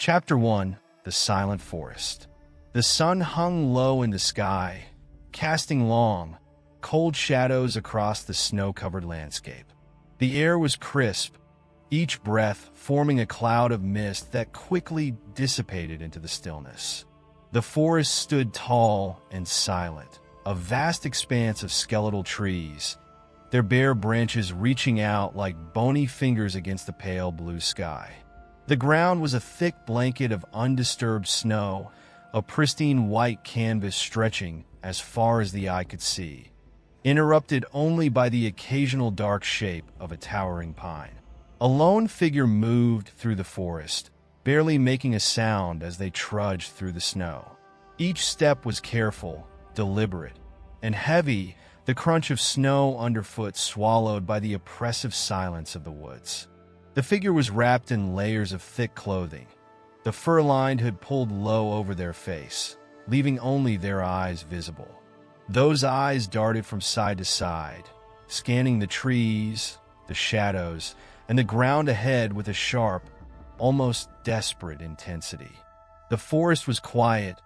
Chapter 1: The Silent Forest. The sun hung low in the sky, casting long, cold shadows across the snow-covered landscape. The air was crisp, each breath forming a cloud of mist that quickly dissipated into the stillness. The forest stood tall and silent, a vast expanse of skeletal trees, their bare branches reaching out like bony fingers against the pale blue sky. The ground was a thick blanket of undisturbed snow, a pristine white canvas stretching as far as the eye could see, interrupted only by the occasional dark shape of a towering pine. A lone figure moved through the forest, barely making a sound as they trudged through the snow. Each step was careful, deliberate, and heavy, the crunch of snow underfoot swallowed by the oppressive silence of the woods. The figure was wrapped in layers of thick clothing, the fur-lined hood pulled low over their face, leaving only their eyes visible. Those eyes darted from side to side, scanning the trees, the shadows, and the ground ahead with a sharp, almost desperate intensity. The forest was quiet,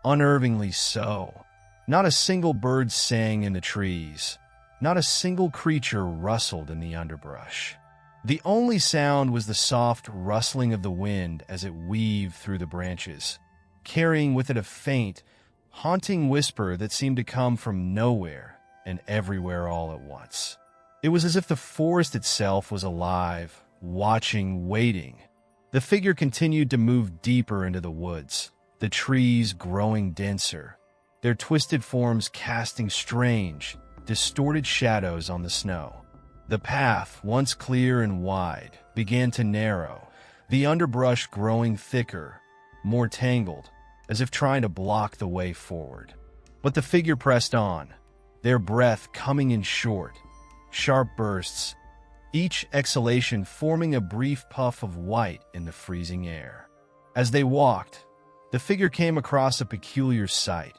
unnervingly so. Not a single bird sang in the trees. Not a single creature rustled in the underbrush. The only sound was the soft rustling of the wind as it weaved through the branches, carrying with it a faint, haunting whisper that seemed to come from nowhere and everywhere all at once. It was as if the forest itself was alive, watching, waiting. The figure continued to move deeper into the woods, the trees growing denser, their twisted forms casting strange, distorted shadows on the snow. The path, once clear and wide, began to narrow, the underbrush growing thicker, more tangled, as if trying to block the way forward. But the figure pressed on, their breath coming in short, sharp bursts, each exhalation forming a brief puff of white in the freezing air. As they walked, the figure came across a peculiar sight,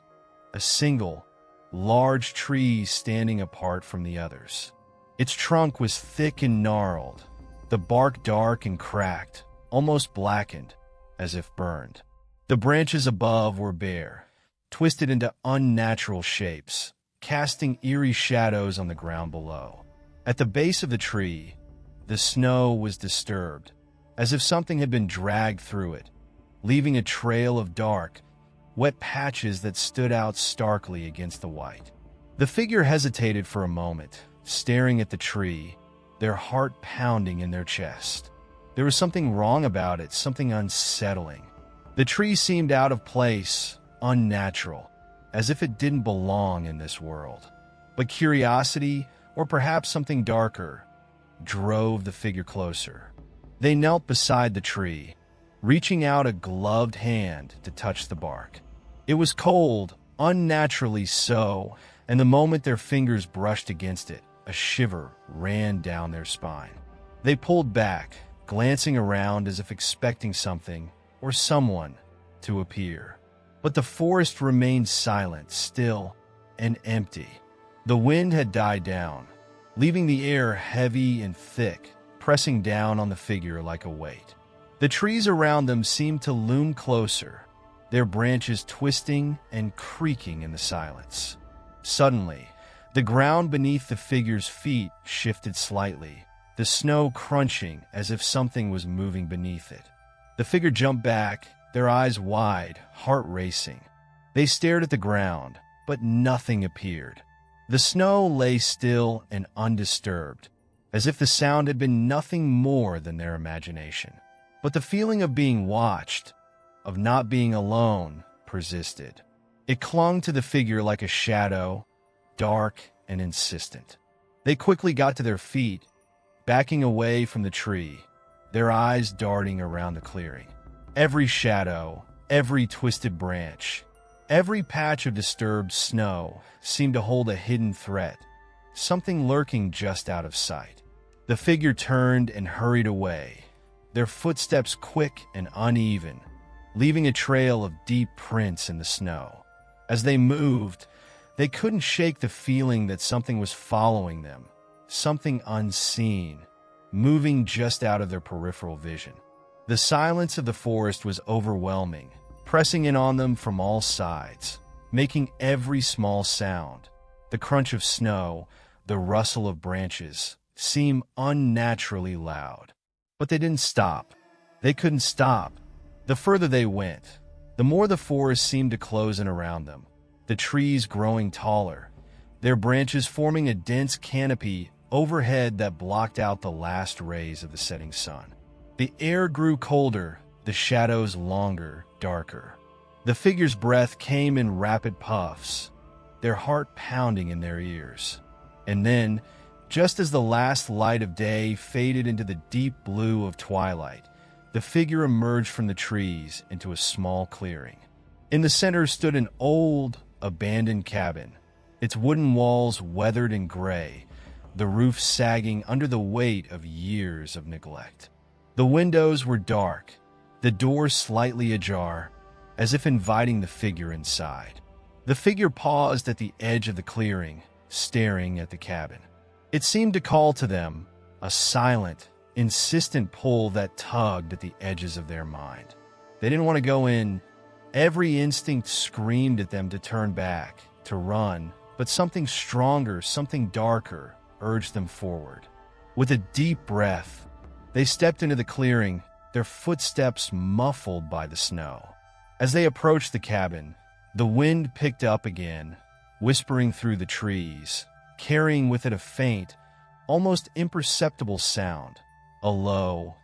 a single, large tree standing apart from the others. Its trunk was thick and gnarled, the bark dark and cracked, almost blackened, as if burned. The branches above were bare, twisted into unnatural shapes, casting eerie shadows on the ground below. At the base of the tree, the snow was disturbed, as if something had been dragged through it, leaving a trail of dark, wet patches that stood out starkly against the white. The figure hesitated for a moment, staring at the tree, their heart pounding in their chest. There was something wrong about it, something unsettling. The tree seemed out of place, unnatural, as if it didn't belong in this world. But curiosity, or perhaps something darker, drove the figure closer. They knelt beside the tree, reaching out a gloved hand to touch the bark. It was cold, unnaturally so, and the moment their fingers brushed against it, a shiver ran down their spine. They pulled back, glancing around as if expecting something or someone to appear. But the forest remained silent, still, and empty. The wind had died down, leaving the air heavy and thick, pressing down on the figure like a weight. The trees around them seemed to loom closer, their branches twisting and creaking in the silence. Suddenly, the ground beneath the figure's feet shifted slightly, the snow crunching as if something was moving beneath it. The figure jumped back, their eyes wide, heart racing. They stared at the ground, but nothing appeared. The snow lay still and undisturbed, as if the sound had been nothing more than their imagination. But the feeling of being watched, of not being alone, persisted. It clung to the figure like a shadow, dark and insistent. They quickly got to their feet, backing away from the tree, their eyes darting around the clearing. Every shadow, every twisted branch, every patch of disturbed snow seemed to hold a hidden threat, something lurking just out of sight. The figure turned and hurried away, their footsteps quick and uneven, leaving a trail of deep prints in the snow. As they moved, they couldn't shake the feeling that something was following them, something unseen, moving just out of their peripheral vision. The silence of the forest was overwhelming, pressing in on them from all sides, making every small sound, the crunch of snow, the rustle of branches, seem unnaturally loud. But they didn't stop. They couldn't stop. The further they went, the more the forest seemed to close in around them, the trees growing taller, their branches forming a dense canopy overhead that blocked out the last rays of the setting sun. The air grew colder, the shadows longer, darker. The figure's breath came in rapid puffs, their heart pounding in their ears. And then, just as the last light of day faded into the deep blue of twilight, the figure emerged from the trees into a small clearing. In the center stood an old, abandoned cabin, its wooden walls weathered and gray, the roof sagging under the weight of years of neglect. The windows were dark, the door slightly ajar, as if inviting the figure inside. The figure paused at the edge of the clearing, staring at the cabin. It seemed to call to them, a silent, insistent pull that tugged at the edges of their mind. They didn't want to go in. Every instinct screamed at them to turn back, to run, but something stronger, something darker, urged them forward. With a deep breath, they stepped into the clearing, their footsteps muffled by the snow. As they approached the cabin, the wind picked up again, whispering through the trees, carrying with it a faint, almost imperceptible sound, a low,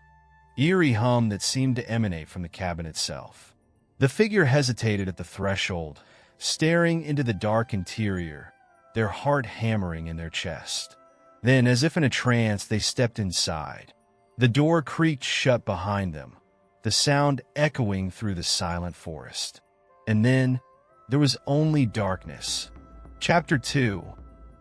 eerie hum that seemed to emanate from the cabin itself. The figure hesitated at the threshold, staring into the dark interior, their heart hammering in their chest. Then, as if in a trance, they stepped inside. The door creaked shut behind them, the sound echoing through the silent forest. And then, there was only darkness. Chapter 2: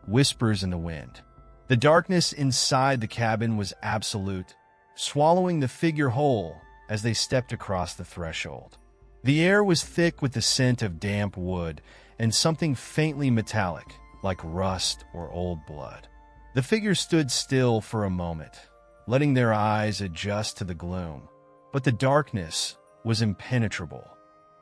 Whispers in the Wind. The darkness inside the cabin was absolute, swallowing the figure whole as they stepped across the threshold. The air was thick with the scent of damp wood and something faintly metallic, like rust or old blood. The figure stood still for a moment, letting their eyes adjust to the gloom. But the darkness was impenetrable.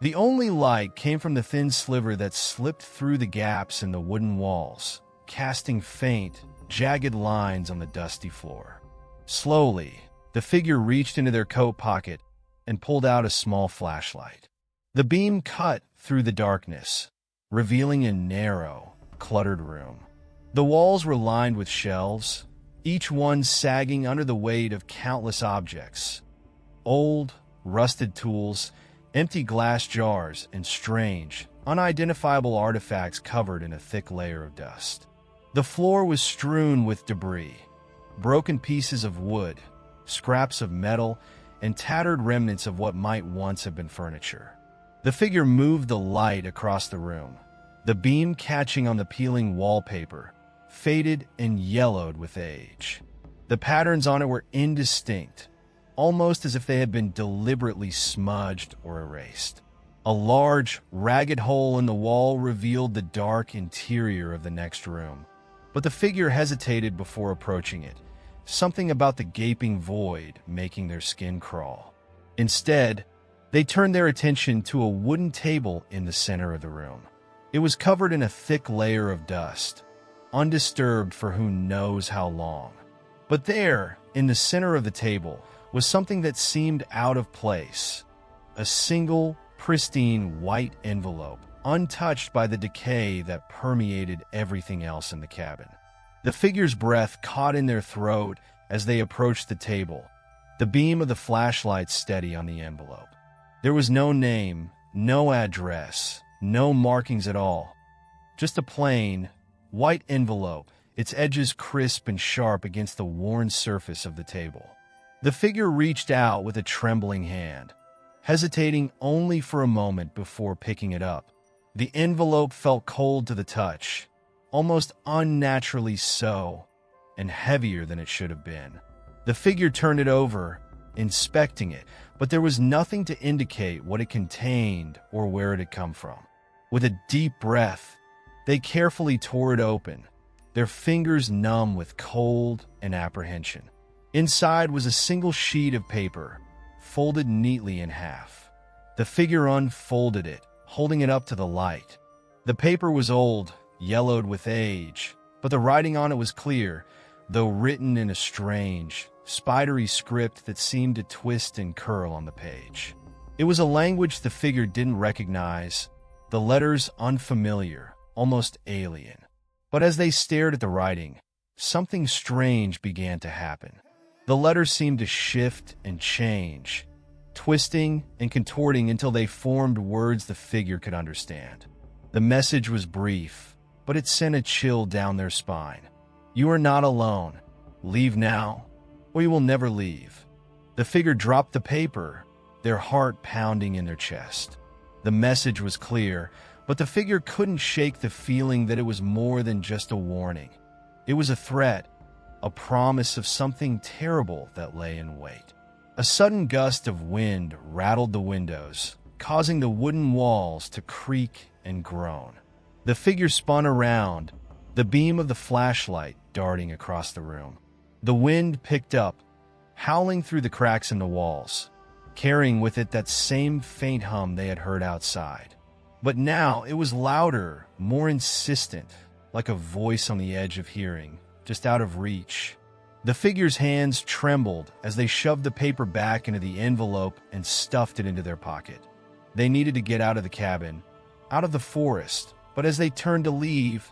The only light came from the thin sliver that slipped through the gaps in the wooden walls, casting faint, jagged lines on the dusty floor. Slowly, the figure reached into their coat pocket and pulled out a small flashlight. The beam cut through the darkness, revealing a narrow, cluttered room. The walls were lined with shelves, each one sagging under the weight of countless objects. Old, rusted tools, empty glass jars, and strange, unidentifiable artifacts covered in a thick layer of dust. The floor was strewn with debris, broken pieces of wood, scraps of metal, and tattered remnants of what might once have been furniture. The figure moved the light across the room, the beam catching on the peeling wallpaper, faded and yellowed with age. The patterns on it were indistinct, almost as if they had been deliberately smudged or erased. A large, ragged hole in the wall revealed the dark interior of the next room, but the figure hesitated before approaching it, something about the gaping void making their skin crawl. Instead, they turned their attention to a wooden table in the center of the room. It was covered in a thick layer of dust, undisturbed for who knows how long. But there, in the center of the table, was something that seemed out of place. A single, pristine white envelope, untouched by the decay that permeated everything else in the cabin. The figure's breath caught in their throat as they approached the table, the beam of the flashlight steady on the envelope. There was no name, no address, no markings at all. Just a plain, white envelope, its edges crisp and sharp against the worn surface of the table. The figure reached out with a trembling hand, hesitating only for a moment before picking it up. The envelope felt cold to the touch, almost unnaturally so, and heavier than it should have been. The figure turned it over, inspecting it, but there was nothing to indicate what it contained or where it had come from. With a deep breath, they carefully tore it open, their fingers numb with cold and apprehension. Inside was a single sheet of paper, folded neatly in half. The figure unfolded it, holding it up to the light. The paper was old, yellowed with age, but the writing on it was clear, though written in a strange, spidery script that seemed to twist and curl on the page. It was a language the figure didn't recognize, the letters unfamiliar, almost alien. But as they stared at the writing, something strange began to happen. The letters seemed to shift and change, twisting and contorting until they formed words the figure could understand. The message was brief, but it sent a chill down their spine. "You are not alone. Leave now, or you will never leave." The figure dropped the paper, their heart pounding in their chest. The message was clear, but the figure couldn't shake the feeling that it was more than just a warning. It was a threat, a promise of something terrible that lay in wait. A sudden gust of wind rattled the windows, causing the wooden walls to creak and groan. The figure spun around, the beam of the flashlight darting across the room. The wind picked up, howling through the cracks in the walls, carrying with it that same faint hum they had heard outside. But now it was louder, more insistent, like a voice on the edge of hearing, just out of reach. The figure's hands trembled as they shoved the paper back into the envelope and stuffed it into their pocket. They needed to get out of the cabin, out of the forest, but as they turned to leave,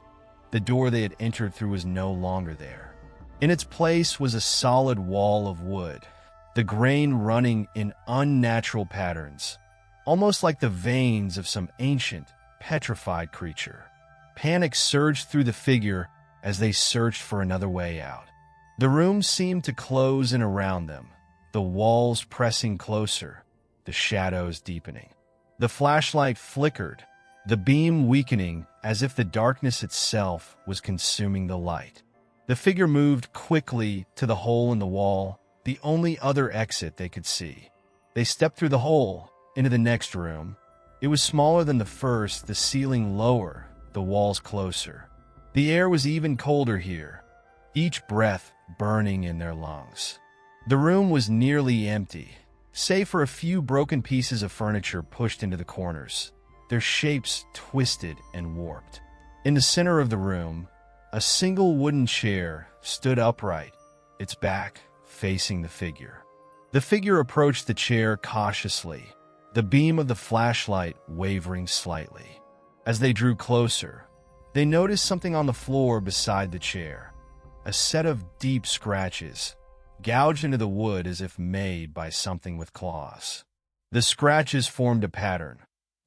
the door they had entered through was no longer there. In its place was a solid wall of wood, the grain running in unnatural patterns, almost like the veins of some ancient, petrified creature. Panic surged through the figure as they searched for another way out. The room seemed to close in around them, the walls pressing closer, the shadows deepening. The flashlight flickered, the beam weakening as if the darkness itself was consuming the light. The figure moved quickly to the hole in the wall, the only other exit they could see. They stepped through the hole, into the next room. It was smaller than the first, the ceiling lower, the walls closer. The air was even colder here, each breath burning in their lungs. The room was nearly empty, save for a few broken pieces of furniture pushed into the corners, their shapes twisted and warped. In the center of the room, a single wooden chair stood upright, its back facing the figure. The figure approached the chair cautiously, the beam of the flashlight wavering slightly. As they drew closer, they noticed something on the floor beside the chair, a set of deep scratches, gouged into the wood as if made by something with claws. The scratches formed a pattern,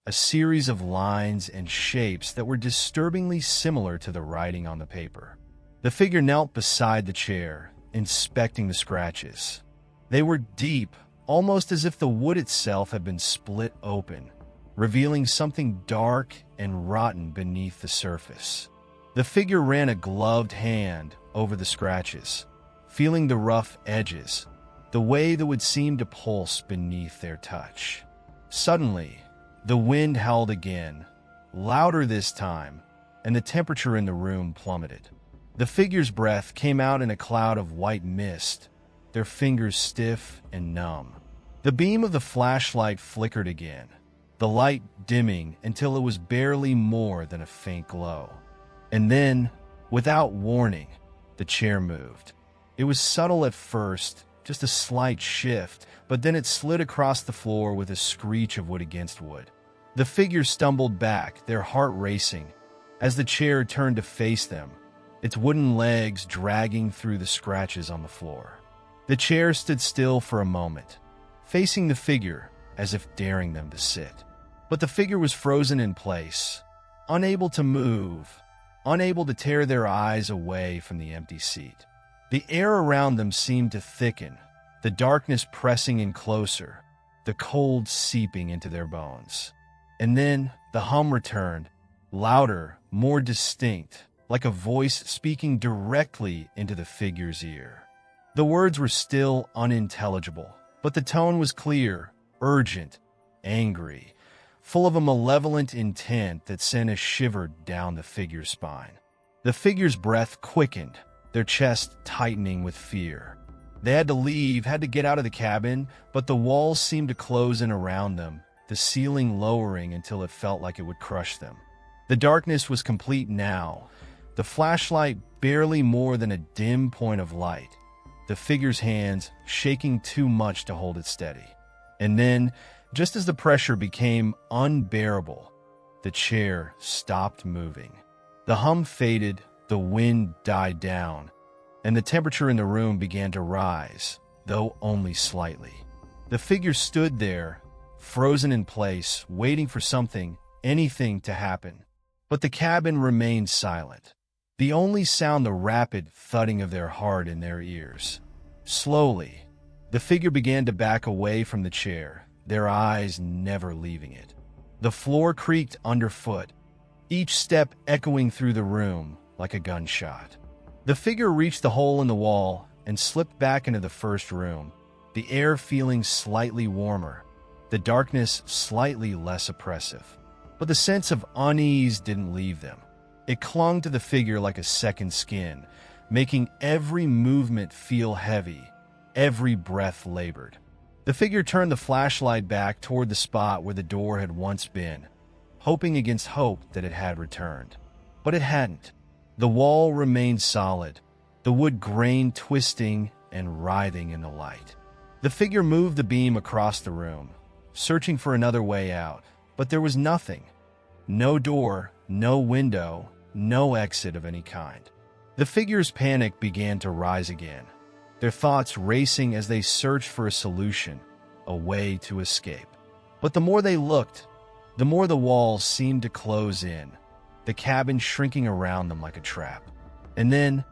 a series of lines and shapes that were disturbingly similar to the writing on the paper. The figure knelt beside the chair, inspecting the scratches. They were deep, almost as if the wood itself had been split open, revealing something dark and rotten beneath the surface. The figure ran a gloved hand over the scratches, feeling the rough edges, the way that would seem to pulse beneath their touch. Suddenly, the wind howled again, louder this time, and the temperature in the room plummeted. The figure's breath came out in a cloud of white mist, their fingers stiff and numb. The beam of the flashlight flickered again, the light dimming until it was barely more than a faint glow. And then, without warning, the chair moved. It was subtle at first, just a slight shift, but then it slid across the floor with a screech of wood against wood. The figure stumbled back, their heart racing, as the chair turned to face them, its wooden legs dragging through the scratches on the floor. The chair stood still for a moment, facing the figure as if daring them to sit. But the figure was frozen in place, unable to move, unable to tear their eyes away from the empty seat. The air around them seemed to thicken, the darkness pressing in closer, the cold seeping into their bones. And then the hum returned, louder, more distinct, like a voice speaking directly into the figure's ear. The words were still unintelligible, but the tone was clear, urgent, angry, full of a malevolent intent that sent a shiver down the figure's spine. The figure's breath quickened, their chest tightening with fear. They had to leave, had to get out of the cabin, but the walls seemed to close in around them, the ceiling lowering until it felt like it would crush them. The darkness was complete now, the flashlight barely more than a dim point of light, the figure's hands shaking too much to hold it steady. And then, just as the pressure became unbearable, the chair stopped moving. The hum faded, the wind died down, and the temperature in the room began to rise, though only slightly. The figure stood there, frozen in place, waiting for something, anything to happen. But the cabin remained silent. The only sound the rapid thudding of their heart in their ears. Slowly, the figure began to back away from the chair, their eyes never leaving it. The floor creaked underfoot, each step echoing through the room like a gunshot. The figure reached the hole in the wall and slipped back into the first room, the air feeling slightly warmer, the darkness slightly less oppressive. But the sense of unease didn't leave them. It clung to the figure like a second skin, making every movement feel heavy, every breath labored. The figure turned the flashlight back toward the spot where the door had once been, hoping against hope that it had returned. But it hadn't. The wall remained solid, the wood grain twisting and writhing in the light. The figure moved the beam across the room, searching for another way out, but there was nothing. No door, no window, no exit of any kind. The figure's panic began to rise again, their thoughts racing as they searched for a solution, a way to escape. But the more they looked, the more the walls seemed to close in, the cabin shrinking around them like a trap. And then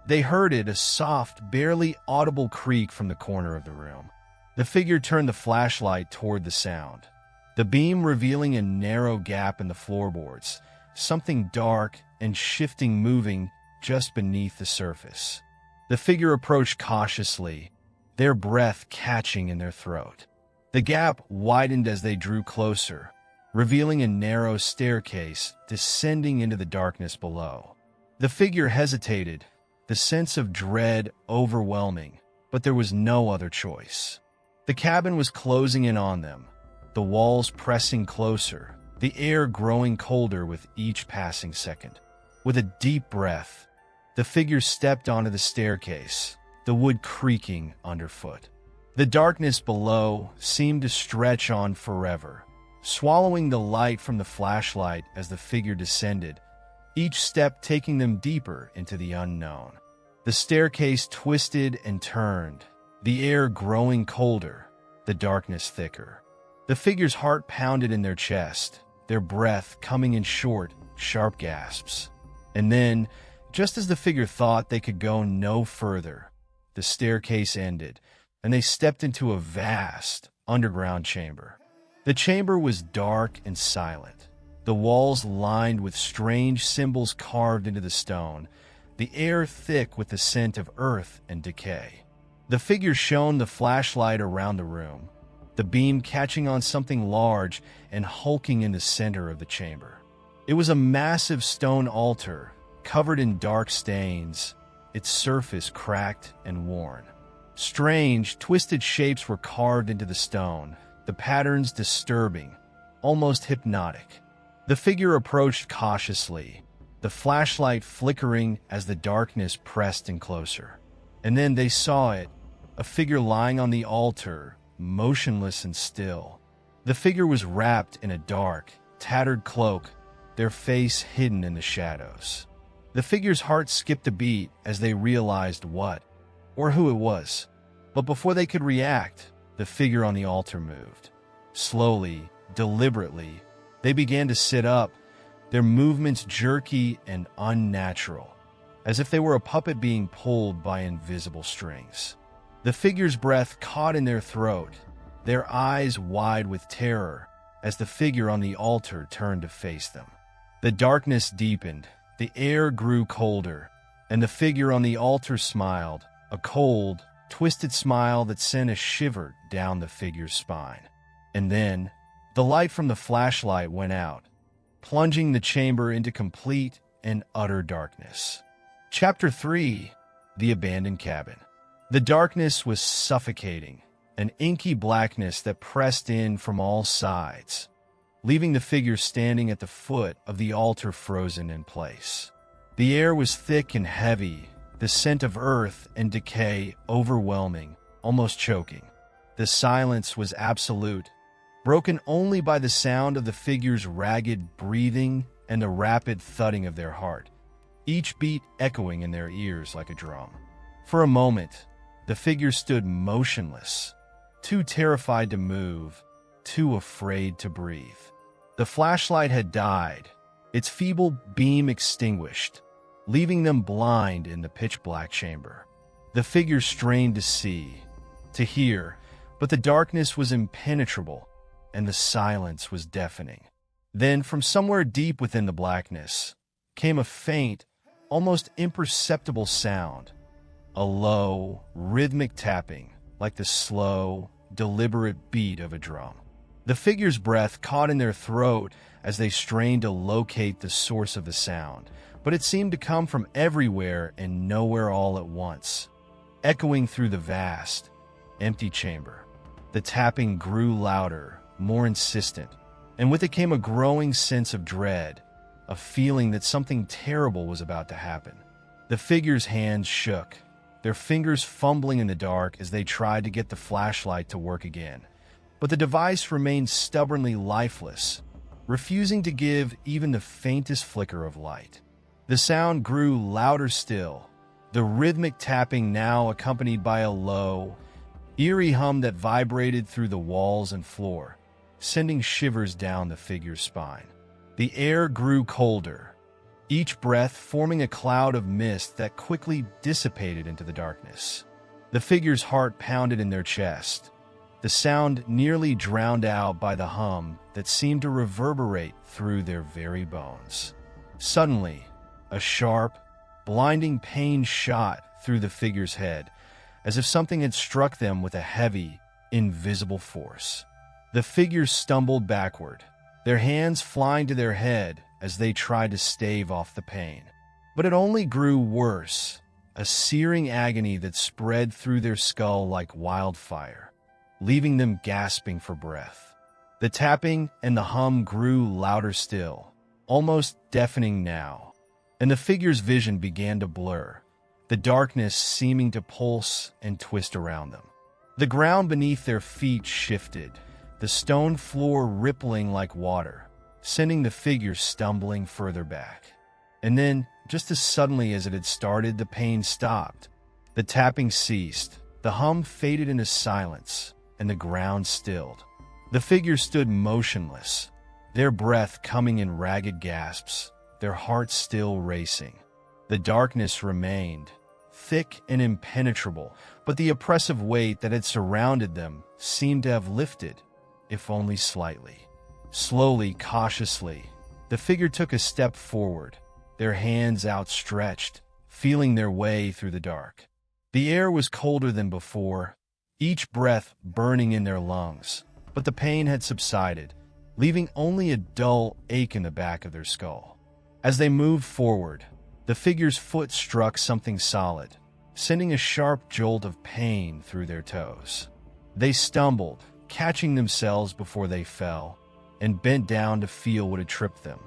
they heard it, a soft, barely audible creak from the corner of the room. The figure turned the flashlight toward the sound, the beam revealing a narrow gap in the floorboards, something dark and shifting moving just beneath the surface. The figure approached cautiously, their breath catching in their throat. The gap widened as they drew closer, revealing a narrow staircase descending into the darkness below. The figure hesitated, the sense of dread overwhelming, but there was no other choice. The cabin was closing in on them, the walls pressing closer, the air growing colder with each passing second. With a deep breath, the figure stepped onto the staircase, the wood creaking underfoot. The darkness below seemed to stretch on forever, swallowing the light from the flashlight as the figure descended, each step taking them deeper into the unknown. The staircase twisted and turned, the air growing colder, the darkness thicker. The figure's heart pounded in their chest, their breath coming in short, sharp gasps. And then, just as the figure thought they could go no further, the staircase ended, and they stepped into a vast, underground chamber. The chamber was dark and silent, the walls lined with strange symbols carved into the stone, the air thick with the scent of earth and decay. The figure shone the flashlight around the room, the beam catching on something large and hulking in the center of the chamber. It was a massive stone altar, covered in dark stains, its surface cracked and worn. Strange, twisted shapes were carved into the stone, the patterns disturbing, almost hypnotic. The figure approached cautiously, the flashlight flickering as the darkness pressed in closer. And then they saw it, a figure lying on the altar, motionless and still. The figure was wrapped in a dark, tattered cloak, their face hidden in the shadows. The figure's heart skipped a beat as they realized what, or who it was. But before they could react, the figure on the altar moved. Slowly, deliberately, they began to sit up, their movements jerky and unnatural, as if they were a puppet being pulled by invisible strings. The figure's breath caught in their throat, their eyes wide with terror, as the figure on the altar turned to face them. The darkness deepened, the air grew colder, and the figure on the altar smiled, a cold, twisted smile that sent a shiver down the figure's spine. And then, the light from the flashlight went out, plunging the chamber into complete and utter darkness. Chapter 3: The Abandoned Cabin. The darkness was suffocating, an inky blackness that pressed in from all sides, leaving the figure standing at the foot of the altar frozen in place. The air was thick and heavy, the scent of earth and decay overwhelming, almost choking. The silence was absolute, broken only by the sound of the figure's ragged breathing and the rapid thudding of their heart, each beat echoing in their ears like a drum. For a moment, the figure stood motionless, too terrified to move, too afraid to breathe. The flashlight had died, its feeble beam extinguished, leaving them blind in the pitch-black chamber. The figure strained to see, to hear, but the darkness was impenetrable, and the silence was deafening. Then, from somewhere deep within the blackness, came a faint, almost imperceptible sound, a low, rhythmic tapping, like the slow, deliberate beat of a drum. The figure's breath caught in their throat as they strained to locate the source of the sound, but it seemed to come from everywhere and nowhere all at once. Echoing through the vast, empty chamber, the tapping grew louder, more insistent, and with it came a growing sense of dread, a feeling that something terrible was about to happen. The figure's hands shook, their fingers fumbling in the dark as they tried to get the flashlight to work again. But the device remained stubbornly lifeless, refusing to give even the faintest flicker of light. The sound grew louder still, the rhythmic tapping now accompanied by a low, eerie hum that vibrated through the walls and floor, sending shivers down the figure's spine. The air grew colder, each breath forming a cloud of mist that quickly dissipated into the darkness. The figure's heart pounded in their chest, the sound nearly drowned out by the hum that seemed to reverberate through their very bones. Suddenly, a sharp, blinding pain shot through the figure's head, as if something had struck them with a heavy, invisible force. The figure stumbled backward, their hands flying to their head as they tried to stave off the pain. But it only grew worse, a searing agony that spread through their skull like wildfire, leaving them gasping for breath. The tapping and the hum grew louder still, almost deafening now, and the figure's vision began to blur, the darkness seeming to pulse and twist around them. The ground beneath their feet shifted, the stone floor rippling like water, sending the figure stumbling further back. And then, just as suddenly as it had started, the pain stopped. The tapping ceased, the hum faded into silence, and the ground stilled. The figure stood motionless, their breath coming in ragged gasps, their hearts still racing. The darkness remained, thick and impenetrable, but the oppressive weight that had surrounded them seemed to have lifted, if only slightly. Slowly, cautiously, the figure took a step forward, their hands outstretched, feeling their way through the dark. The air was colder than before, each breath burning in their lungs, but the pain had subsided, leaving only a dull ache in the back of their skull. As they moved forward, the figure's foot struck something solid, sending a sharp jolt of pain through their toes. They stumbled, catching themselves before they fell, and bent down to feel what had tripped them.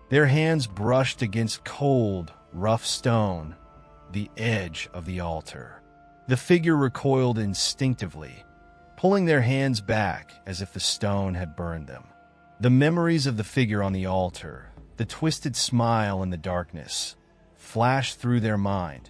Their hands brushed against cold, rough stone, the edge of the altar. The figure recoiled instinctively, pulling their hands back as if the stone had burned them. The memories of the figure on the altar, the twisted smile in the darkness, flashed through their mind,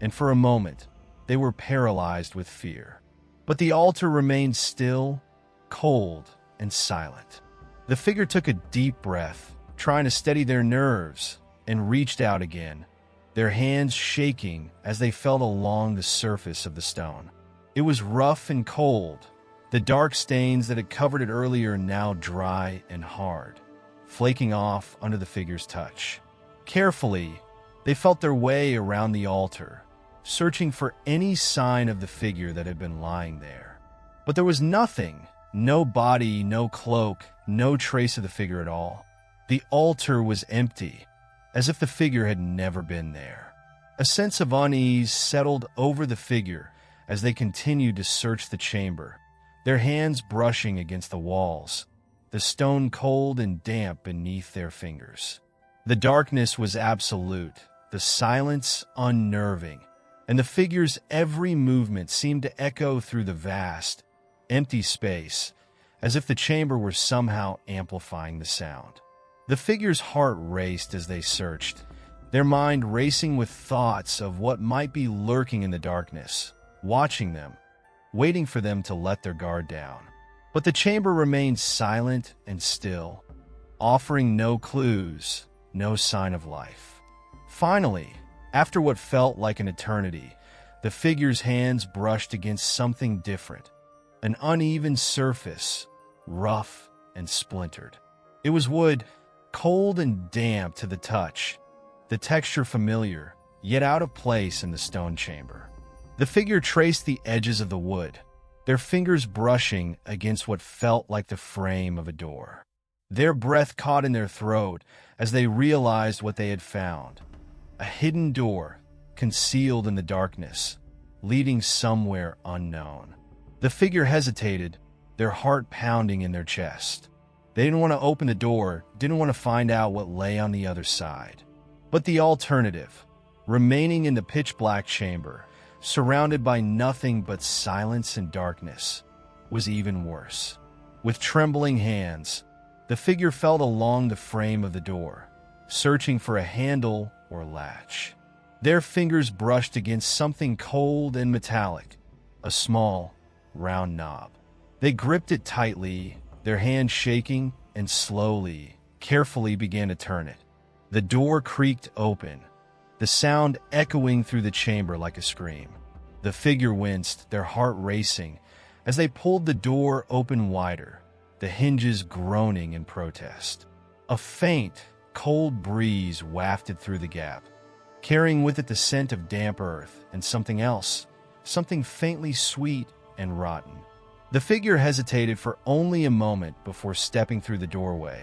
and for a moment, they were paralyzed with fear. But the altar remained still, cold, and silent. The figure took a deep breath, trying to steady their nerves, and reached out again, their hands shaking as they felt along the surface of the stone. It was rough and cold, the dark stains that had covered it earlier now dry and hard, flaking off under the figure's touch. Carefully, they felt their way around the altar, searching for any sign of the figure that had been lying there. But there was nothing, no body, no cloak, no trace of the figure at all. The altar was empty, as if the figure had never been there. A sense of unease settled over the figure as they continued to search the chamber, their hands brushing against the walls, the stone cold and damp beneath their fingers. The darkness was absolute, the silence unnerving, and the figure's every movement seemed to echo through the vast, empty space, as if the chamber were somehow amplifying the sound. The figure's heart raced as they searched, their mind racing with thoughts of what might be lurking in the darkness, watching them, waiting for them to let their guard down. But the chamber remained silent and still, offering no clues, no sign of life. Finally, after what felt like an eternity, the figure's hands brushed against something different, an uneven surface, rough and splintered. It was wood, cold and damp to the touch, the texture familiar, yet out of place in the stone chamber. The figure traced the edges of the wood, their fingers brushing against what felt like the frame of a door. Their breath caught in their throat as they realized what they had found. A hidden door, concealed in the darkness, leading somewhere unknown. The figure hesitated, their heart pounding in their chest. They didn't want to open the door, didn't want to find out what lay on the other side. But the alternative, remaining in the pitch-black chamber, surrounded by nothing but silence and darkness, was even worse. With trembling hands, the figure felt along the frame of the door, searching for a handle or latch. Their fingers brushed against something cold and metallic, a small, round knob. They gripped it tightly, their hands shaking, and slowly, carefully began to turn it. The door creaked open, the sound echoing through the chamber like a scream. The figure winced, their heart racing, as they pulled the door open wider, the hinges groaning in protest. A faint, cold breeze wafted through the gap, carrying with it the scent of damp earth and something else, something faintly sweet and rotten. The figure hesitated for only a moment before stepping through the doorway,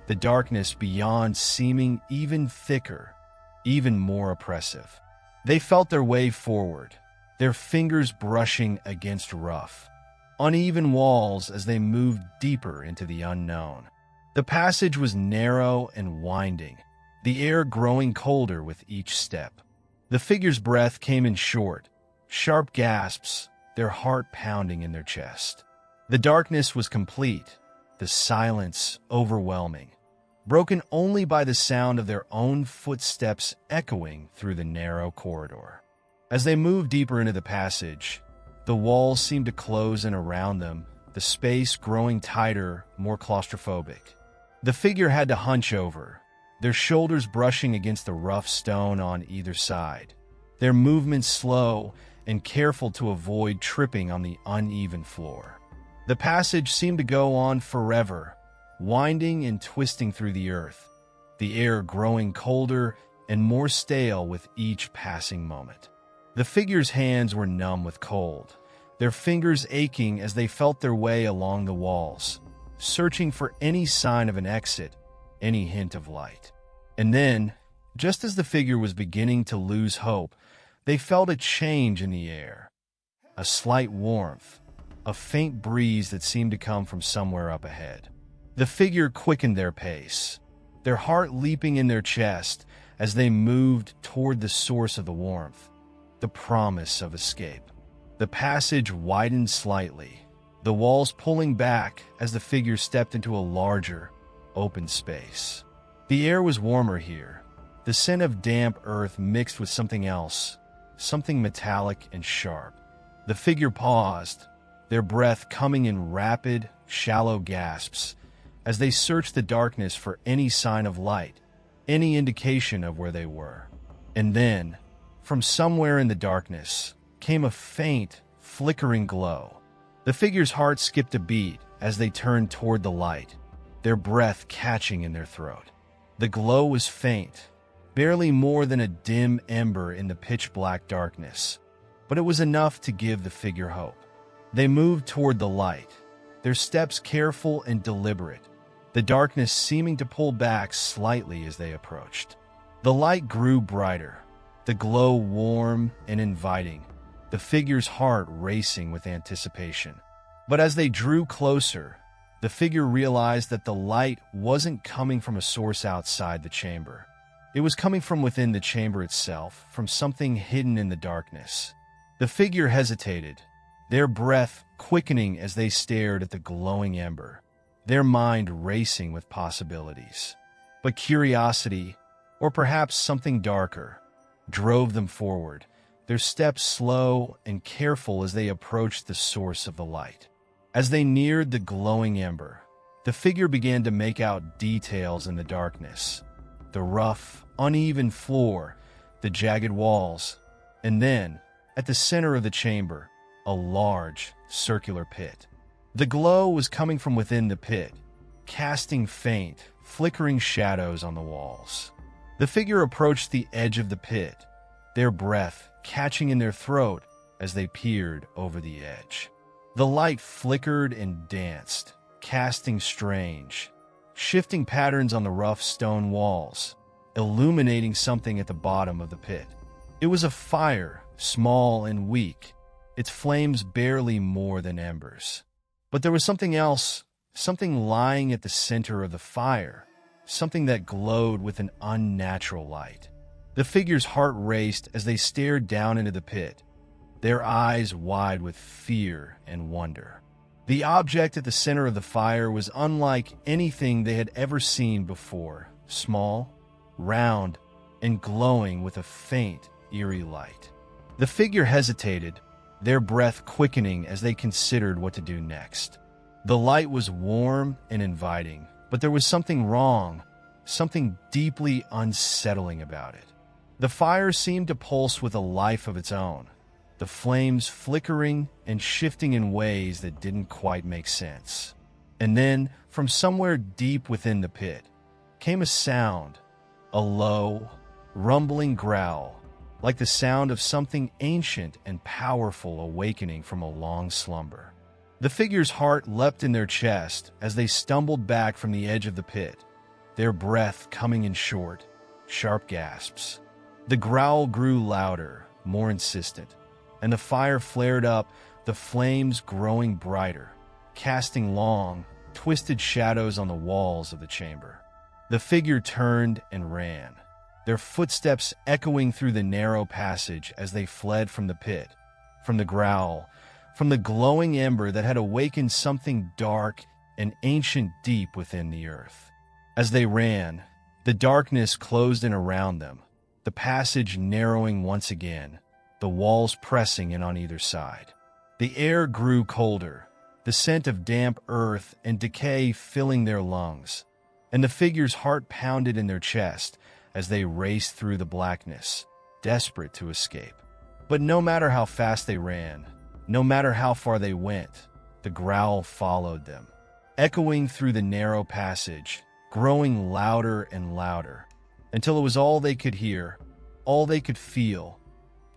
the darkness beyond seeming even thicker, even more oppressive. They felt their way forward, their fingers brushing against rough, uneven walls as they moved deeper into the unknown. The passage was narrow and winding, the air growing colder with each step. The figure's breath came in short, sharp gasps, their heart pounding in their chest. The darkness was complete, the silence overwhelming, broken only by the sound of their own footsteps echoing through the narrow corridor. As they moved deeper into the passage, the walls seemed to close in around them, the space growing tighter, more claustrophobic. The figure had to hunch over, their shoulders brushing against the rough stone on either side, their movements slow and careful to avoid tripping on the uneven floor. The passage seemed to go on forever, winding and twisting through the earth, the air growing colder and more stale with each passing moment. The figure's hands were numb with cold, their fingers aching as they felt their way along the walls, searching for any sign of an exit, any hint of light. And then, just as the figure was beginning to lose hope, they felt a change in the air. A slight warmth, a faint breeze that seemed to come from somewhere up ahead. The figure quickened their pace, their heart leaping in their chest as they moved toward the source of the warmth, the promise of escape. The passage widened slightly, the walls pulling back as the figure stepped into a larger, open space. The air was warmer here, the scent of damp earth mixed with something else, something metallic and sharp. The figure paused, their breath coming in rapid, shallow gasps as they searched the darkness for any sign of light, any indication of where they were. And then, from somewhere in the darkness, came a faint, flickering glow. The figure's heart skipped a beat as they turned toward the light, their breath catching in their throat. The glow was faint, barely more than a dim ember in the pitch-black darkness, but it was enough to give the figure hope. They moved toward the light, their steps careful and deliberate, the darkness seeming to pull back slightly as they approached. The light grew brighter, the glow warm and inviting, the figure's heart racing with anticipation. But as they drew closer, the figure realized that the light wasn't coming from a source outside the chamber. It was coming from within the chamber itself, from something hidden in the darkness. The figure hesitated, their breath quickening as they stared at the glowing ember, their mind racing with possibilities. But curiosity, or perhaps something darker, drove them forward, their steps slow and careful as they approached the source of the light. As they neared the glowing ember, the figure began to make out details in the darkness. The rough, uneven floor, the jagged walls, and then, at the center of the chamber, a large, circular pit. The glow was coming from within the pit, casting faint, flickering shadows on the walls. The figure approached the edge of the pit, their breath catching in their throat as they peered over the edge. The light flickered and danced, casting strange, shifting patterns on the rough stone walls, illuminating something at the bottom of the pit. It was a fire, small and weak, its flames barely more than embers. But there was something else, something lying at the center of the fire, something that glowed with an unnatural light. The figure's heart raced as they stared down into the pit, their eyes wide with fear and wonder. The object at the center of the fire was unlike anything they had ever seen before, small, round, and glowing with a faint, eerie light. The figure hesitated, their breath quickening as they considered what to do next. The light was warm and inviting, but there was something wrong, something deeply unsettling about it. The fire seemed to pulse with a life of its own, the flames flickering and shifting in ways that didn't quite make sense. And then, from somewhere deep within the pit, came a sound, a low, rumbling growl, like the sound of something ancient and powerful awakening from a long slumber. The figure's heart leapt in their chest as they stumbled back from the edge of the pit, their breath coming in short, sharp gasps. The growl grew louder, more insistent, and the fire flared up, the flames growing brighter, casting long, twisted shadows on the walls of the chamber. The figure turned and ran, their footsteps echoing through the narrow passage as they fled from the pit, from the growl, from the glowing ember that had awakened something dark and ancient deep within the earth. As they ran, the darkness closed in around them, the passage narrowing once again, the walls pressing in on either side. The air grew colder, the scent of damp earth and decay filling their lungs, and the figure's heart pounded in their chest as they raced through the blackness, desperate to escape. But no matter how fast they ran, no matter how far they went, the growl followed them, echoing through the narrow passage, growing louder and louder, until it was all they could hear, all they could feel,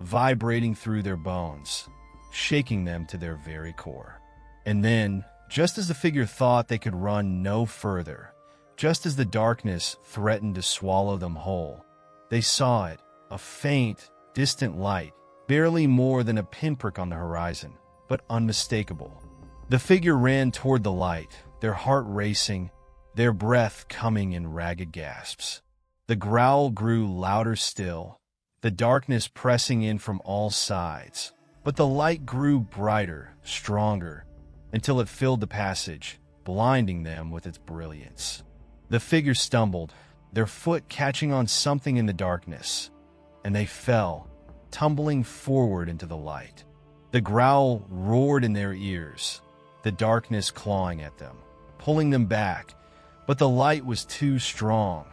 vibrating through their bones, shaking them to their very core. And then, just as the figure thought they could run no further, just as the darkness threatened to swallow them whole, they saw it, a faint, distant light, barely more than a pinprick on the horizon, but unmistakable. The figure ran toward the light, their heart racing, their breath coming in ragged gasps. The growl grew louder still, the darkness pressing in from all sides, but the light grew brighter, stronger, until it filled the passage, blinding them with its brilliance. The figure stumbled, their foot catching on something in the darkness, and they fell, tumbling forward into the light. The growl roared in their ears, the darkness clawing at them, pulling them back, but the light was too strong,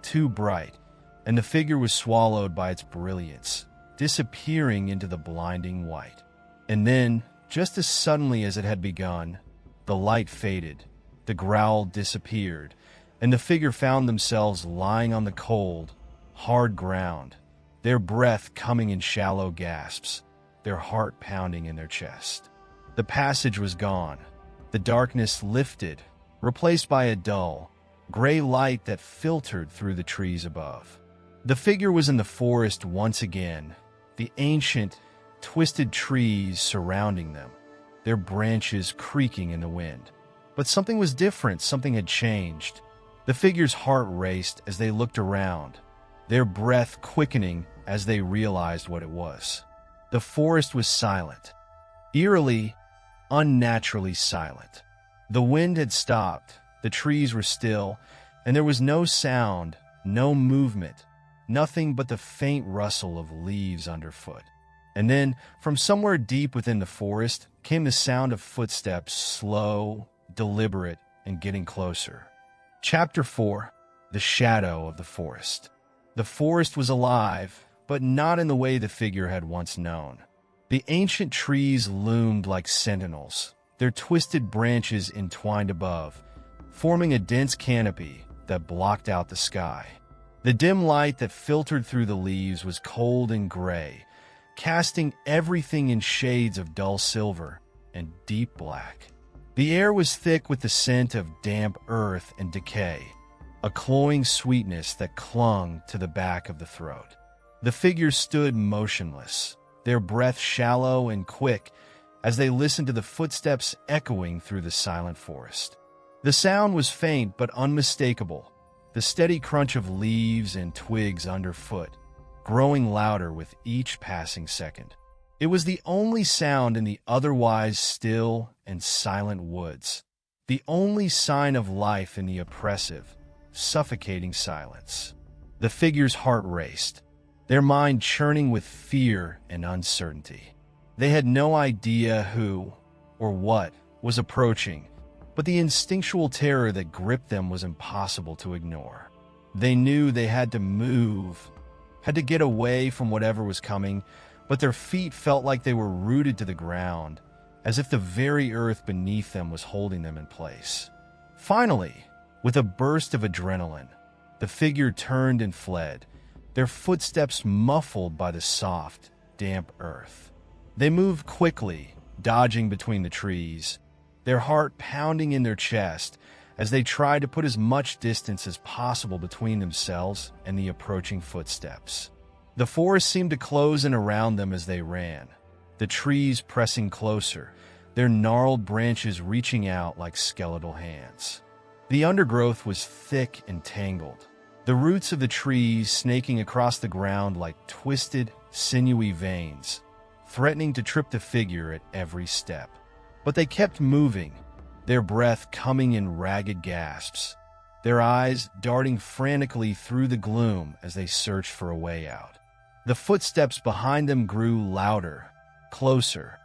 too bright, and the figure was swallowed by its brilliance, disappearing into the blinding white. And then, just as suddenly as it had begun, the light faded, the growl disappeared, and the figure found themselves lying on the cold, hard ground, their breath coming in shallow gasps, their heart pounding in their chest. The passage was gone, the darkness lifted, replaced by a dull, gray light that filtered through the trees above. The figure was in the forest once again, the ancient, twisted trees surrounding them, their branches creaking in the wind. But something was different, something had changed. The figure's heart raced as they looked around, their breath quickening as they realized what it was. The forest was silent, eerily, unnaturally silent. The wind had stopped, the trees were still, and there was no sound, no movement, nothing but the faint rustle of leaves underfoot. And then, from somewhere deep within the forest, came the sound of footsteps, slow, deliberate, and getting closer. Chapter 4. The Shadow of the Forest. The forest was alive, but not in the way the figure had once known. The ancient trees loomed like sentinels, their twisted branches entwined above, forming a dense canopy that blocked out the sky. The dim light that filtered through the leaves was cold and gray, casting everything in shades of dull silver and deep black. The air was thick with the scent of damp earth and decay, a cloying sweetness that clung to the back of the throat. The figures stood motionless, their breath shallow and quick as they listened to the footsteps echoing through the silent forest. The sound was faint but unmistakable, the steady crunch of leaves and twigs underfoot, growing louder with each passing second. It was the only sound in the otherwise still and silent woods, the only sign of life in the oppressive, suffocating silence. The figure's heart raced, their mind churning with fear and uncertainty. They had no idea who or what was approaching, but the instinctual terror that gripped them was impossible to ignore. They knew they had to move, had to get away from whatever was coming, but their feet felt like they were rooted to the ground, as if the very earth beneath them was holding them in place. Finally, with a burst of adrenaline, the figure turned and fled, their footsteps muffled by the soft, damp earth. They moved quickly, dodging between the trees, their heart pounding in their chest as they tried to put as much distance as possible between themselves and the approaching footsteps. The forest seemed to close in around them as they ran, the trees pressing closer, their gnarled branches reaching out like skeletal hands. The undergrowth was thick and tangled, the roots of the trees snaking across the ground like twisted, sinewy veins, threatening to trip the figure at every step. But they kept moving, their breath coming in ragged gasps, their eyes darting frantically through the gloom as they searched for a way out. The footsteps behind them grew louder, closer,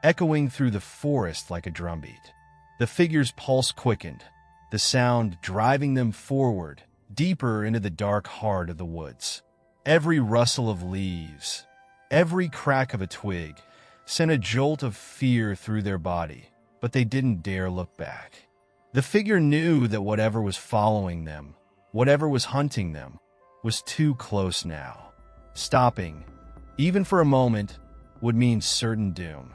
echoing through the forest like a drumbeat. The figure's pulse quickened, the sound driving them forward, deeper into the dark heart of the woods. Every rustle of leaves, every crack of a twig, sent a jolt of fear through their body, but they didn't dare look back. The figure knew that whatever was following them, whatever was hunting them, was too close now. Stopping, even for a moment, would mean certain doom.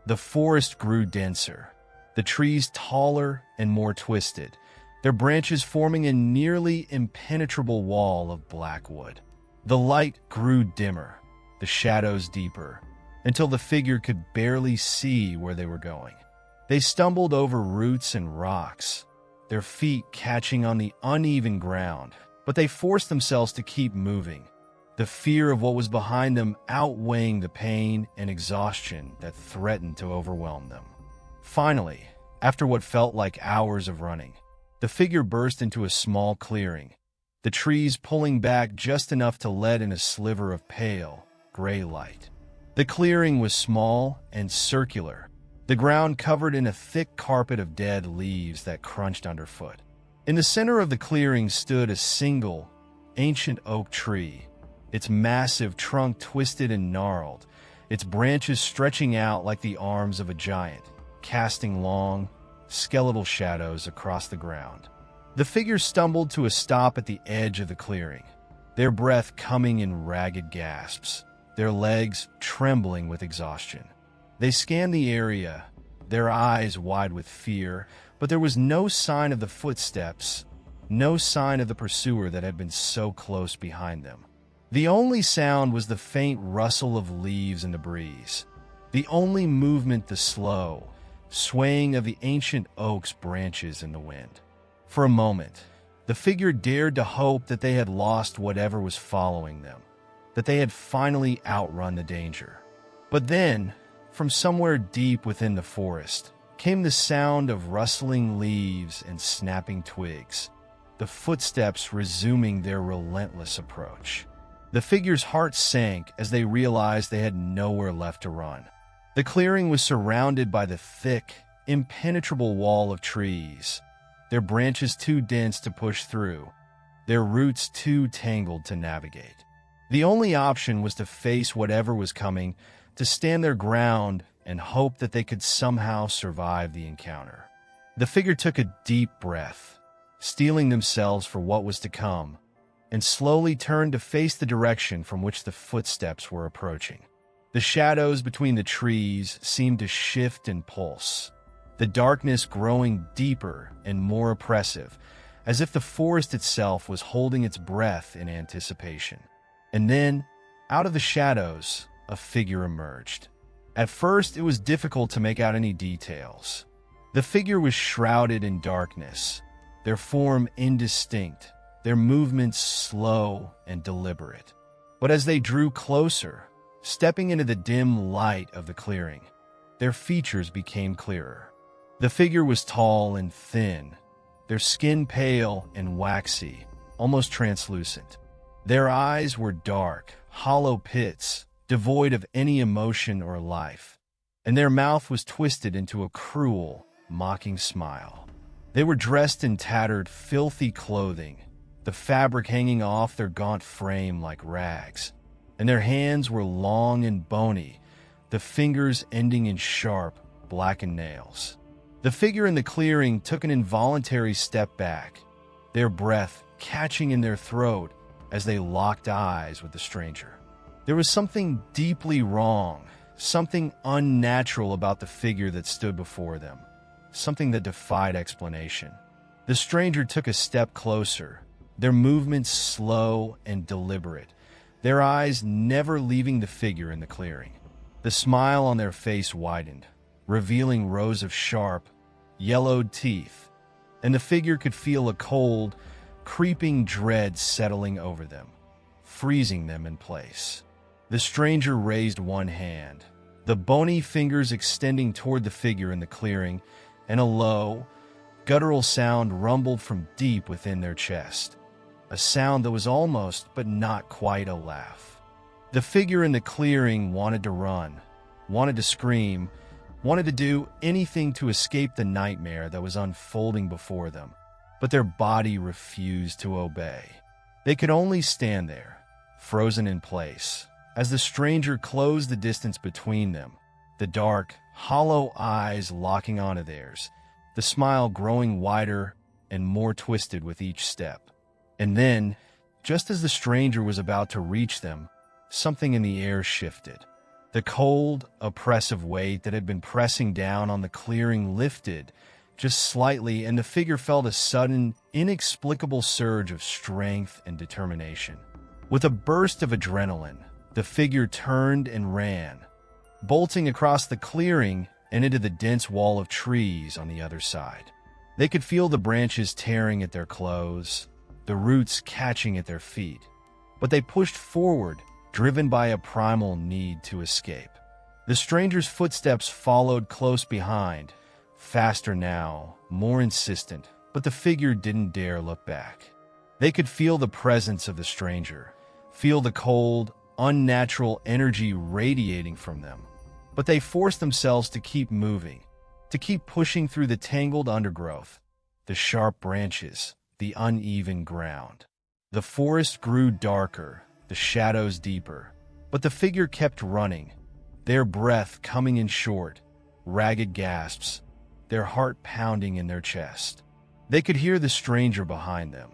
The forest grew denser, the trees taller and more twisted, their branches forming a nearly impenetrable wall of black wood. The light grew dimmer, the shadows deeper, until the figure could barely see where they were going. They stumbled over roots and rocks, their feet catching on the uneven ground, but they forced themselves to keep moving, the fear of what was behind them outweighing the pain and exhaustion that threatened to overwhelm them. Finally, after what felt like hours of running, the figure burst into a small clearing, the trees pulling back just enough to let in a sliver of pale, gray light. The clearing was small and circular, the ground covered in a thick carpet of dead leaves that crunched underfoot. In the center of the clearing stood a single, ancient oak tree, its massive trunk twisted and gnarled, its branches stretching out like the arms of a giant, casting long, skeletal shadows across the ground. The figure stumbled to a stop at the edge of the clearing, their breath coming in ragged gasps, their legs trembling with exhaustion. They scanned the area, their eyes wide with fear, but there was no sign of the footsteps, no sign of the pursuer that had been so close behind them. The only sound was the faint rustle of leaves in the breeze. The only movement the slow, swaying of the ancient oak's branches in the wind. For a moment, the figure dared to hope that they had lost whatever was following them, that they had finally outrun the danger. But then, from somewhere deep within the forest, came the sound of rustling leaves and snapping twigs, the footsteps resuming their relentless approach. The figure's heart sank as they realized they had nowhere left to run. The clearing was surrounded by the thick, impenetrable wall of trees, their branches too dense to push through, their roots too tangled to navigate. The only option was to face whatever was coming, to stand their ground and hope that they could somehow survive the encounter. The figure took a deep breath, steeling themselves for what was to come, and slowly turned to face the direction from which the footsteps were approaching. The shadows between the trees seemed to shift and pulse, the darkness growing deeper and more oppressive, as if the forest itself was holding its breath in anticipation. And then, out of the shadows, a figure emerged. At first, it was difficult to make out any details. The figure was shrouded in darkness, their form indistinct, their movements slow and deliberate. But as they drew closer, stepping into the dim light of the clearing, their features became clearer. The figure was tall and thin, their skin pale and waxy, almost translucent. Their eyes were dark, hollow pits, devoid of any emotion or life, and their mouth was twisted into a cruel, mocking smile. They were dressed in tattered, filthy clothing, the fabric hanging off their gaunt frame like rags, and their hands were long and bony, the fingers ending in sharp, blackened nails. The figure in the clearing took an involuntary step back, their breath catching in their throat as they locked eyes with the stranger. There was something deeply wrong, something unnatural about the figure that stood before them, something that defied explanation. The stranger took a step closer, their movements slow and deliberate, their eyes never leaving the figure in the clearing. The smile on their face widened, revealing rows of sharp, yellowed teeth, and the figure could feel a cold, creeping dread settling over them, freezing them in place. The stranger raised one hand, the bony fingers extending toward the figure in the clearing, and a low, guttural sound rumbled from deep within their chest, a sound that was almost but not quite a laugh. The figure in the clearing wanted to run, wanted to scream, wanted to do anything to escape the nightmare that was unfolding before them, but their body refused to obey. They could only stand there, frozen in place, as the stranger closed the distance between them, the dark, hollow eyes locking onto theirs, the smile growing wider and more twisted with each step. And then, just as the stranger was about to reach them, something in the air shifted. The cold, oppressive weight that had been pressing down on the clearing lifted just slightly, and the figure felt a sudden, inexplicable surge of strength and determination. With a burst of adrenaline, the figure turned and ran, bolting across the clearing and into the dense wall of trees on the other side. They could feel the branches tearing at their clothes, the roots catching at their feet, but they pushed forward, driven by a primal need to escape. The stranger's footsteps followed close behind, faster now, more insistent, but the figure didn't dare look back. They could feel the presence of the stranger, feel the cold, unnatural energy radiating from them, but they forced themselves to keep moving, to keep pushing through the tangled undergrowth, the sharp branches, the uneven ground. The forest grew darker, the shadows deeper, but the figure kept running, their breath coming in short, ragged gasps, their heart pounding in their chest. They could hear the stranger behind them,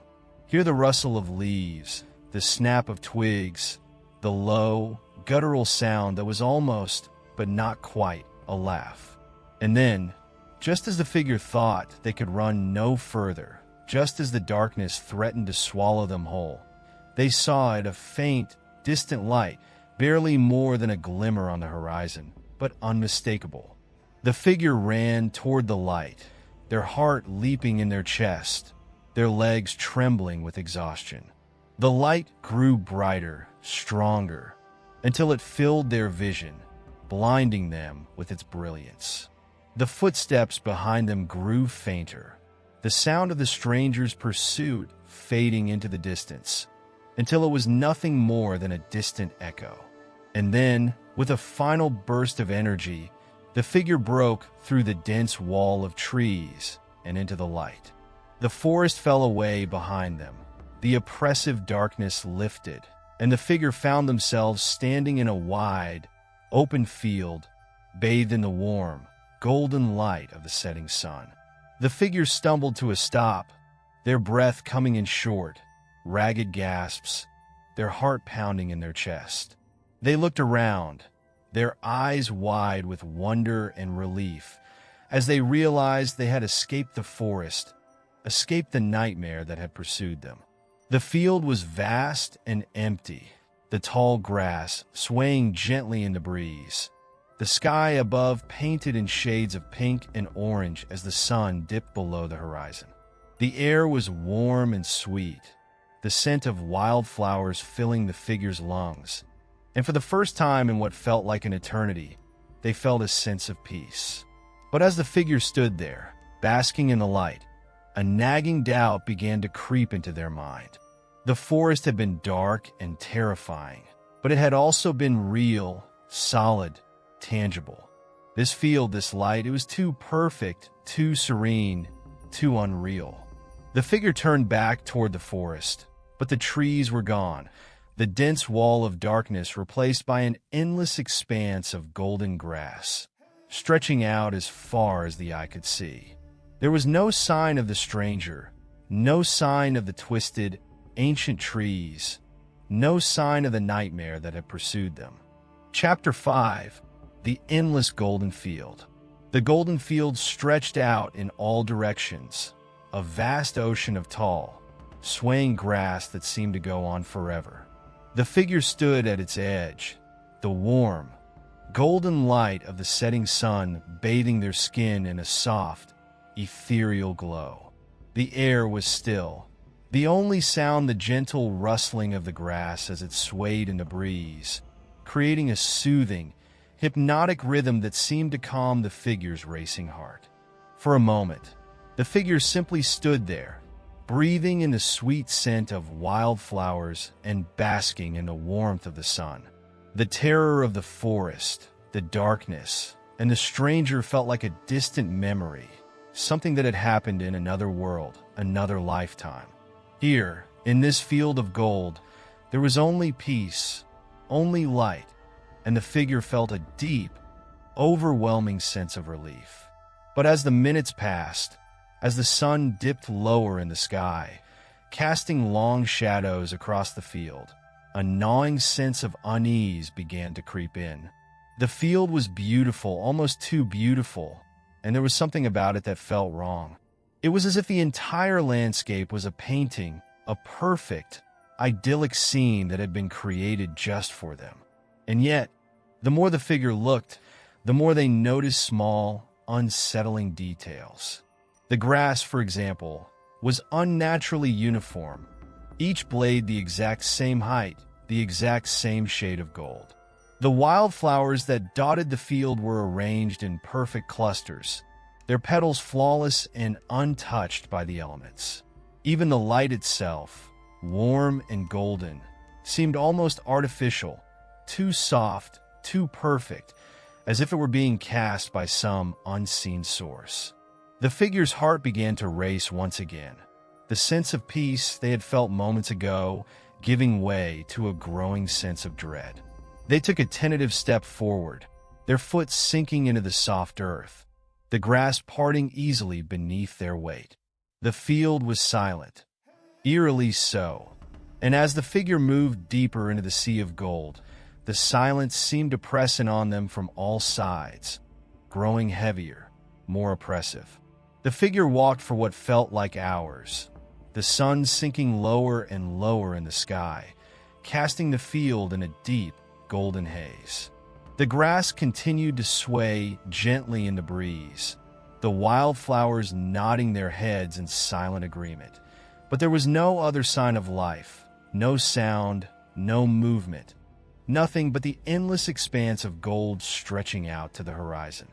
hear the rustle of leaves, the snap of twigs, the low, guttural sound that was almost, but not quite, a laugh. And then, just as the figure thought they could run no further, just as the darkness threatened to swallow them whole, they saw it, a faint, distant light, barely more than a glimmer on the horizon, but unmistakable. The figure ran toward the light, their heart leaping in their chest, their legs trembling with exhaustion. The light grew brighter, stronger, until it filled their vision, blinding them with its brilliance. The footsteps behind them grew fainter, the sound of the stranger's pursuit fading into the distance, until it was nothing more than a distant echo. And then, with a final burst of energy, the figure broke through the dense wall of trees and into the light. The forest fell away behind them. The oppressive darkness lifted, and the figure found themselves standing in a wide, open field, bathed in the warm, golden light of the setting sun. The figure stumbled to a stop, their breath coming in short, ragged gasps, their heart pounding in their chest. They looked around, their eyes wide with wonder and relief, as they realized they had escaped the forest, escaped the nightmare that had pursued them. The field was vast and empty, the tall grass swaying gently in the breeze. The sky above painted in shades of pink and orange as the sun dipped below the horizon. The air was warm and sweet, the scent of wildflowers filling the figure's lungs. And for the first time in what felt like an eternity, they felt a sense of peace. But as the figure stood there, basking in the light, a nagging doubt began to creep into their mind. The forest had been dark and terrifying, but it had also been real, solid, tangible. This field, this light, it was too perfect, too serene, too unreal. The figure turned back toward the forest, but the trees were gone, the dense wall of darkness replaced by an endless expanse of golden grass, stretching out as far as the eye could see. There was no sign of the stranger, no sign of the twisted, ancient trees, no sign of the nightmare that had pursued them. Chapter 5. The Endless Golden Field. The golden field stretched out in all directions, a vast ocean of tall, swaying grass that seemed to go on forever. The figure stood at its edge, the warm, golden light of the setting sun bathing their skin in a soft, ethereal glow. The air was still, the only sound the gentle rustling of the grass as it swayed in the breeze, creating a soothing, hypnotic rhythm that seemed to calm the figure's racing heart. For a moment, the figure simply stood there, breathing in the sweet scent of wildflowers and basking in the warmth of the sun. The terror of the forest, the darkness, and the stranger felt like a distant memory, something that had happened in another world, another lifetime. Here, in this field of gold, there was only peace, only light, and the figure felt a deep, overwhelming sense of relief. But as the minutes passed, as the sun dipped lower in the sky, casting long shadows across the field, a gnawing sense of unease began to creep in. The field was beautiful, almost too beautiful, and there was something about it that felt wrong. It was as if the entire landscape was a painting, a perfect, idyllic scene that had been created just for them. And yet, the more the figure looked, the more they noticed small, unsettling details. The grass, for example, was unnaturally uniform, each blade the exact same height, the exact same shade of gold. The wildflowers that dotted the field were arranged in perfect clusters, their petals flawless and untouched by the elements. Even the light itself, warm and golden, seemed almost artificial, too soft, too perfect, as if it were being cast by some unseen source. The figure's heart began to race once again, the sense of peace they had felt moments ago giving way to a growing sense of dread. They took a tentative step forward, their foot sinking into the soft earth, the grass parting easily beneath their weight. The field was silent, eerily so, and as the figure moved deeper into the sea of gold, the silence seemed to press in on them from all sides, growing heavier, more oppressive. The figure walked for what felt like hours, the sun sinking lower and lower in the sky, casting the field in a deep, golden haze. The grass continued to sway gently in the breeze, the wildflowers nodding their heads in silent agreement. But there was no other sign of life, no sound, no movement, nothing but the endless expanse of gold stretching out to the horizon.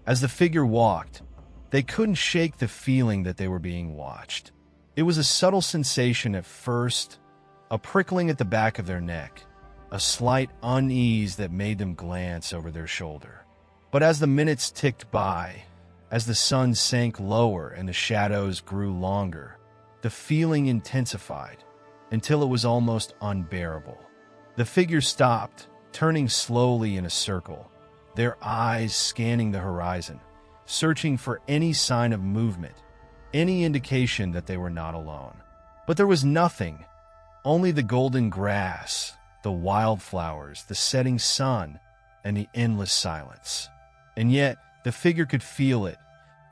As the figure walked, they couldn't shake the feeling that they were being watched. It was a subtle sensation at first, a prickling at the back of their neck, a slight unease that made them glance over their shoulder. But as the minutes ticked by, as the sun sank lower and the shadows grew longer, the feeling intensified until it was almost unbearable. The figure stopped, turning slowly in a circle, their eyes scanning the horizon, searching for any sign of movement, any indication that they were not alone. But there was nothing, only the golden grass, the wildflowers, the setting sun, and the endless silence. And yet, the figure could feel it,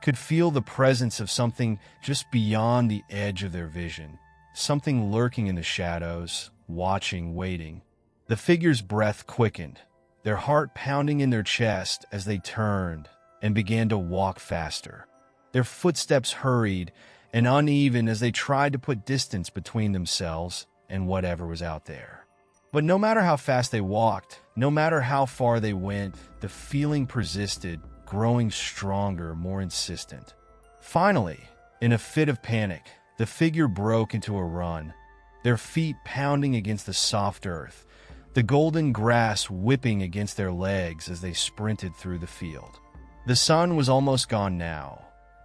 could feel the presence of something just beyond the edge of their vision, something lurking in the shadows, watching, waiting. The figure's breath quickened, their heart pounding in their chest as they turned and began to walk faster. Their footsteps hurried and uneven as they tried to put distance between themselves and whatever was out there. But no matter how fast they walked, no matter how far they went, the feeling persisted, growing stronger, more insistent. Finally, in a fit of panic, the figure broke into a run, their feet pounding against the soft earth, the golden grass whipping against their legs as they sprinted through the field. The sun was almost gone now,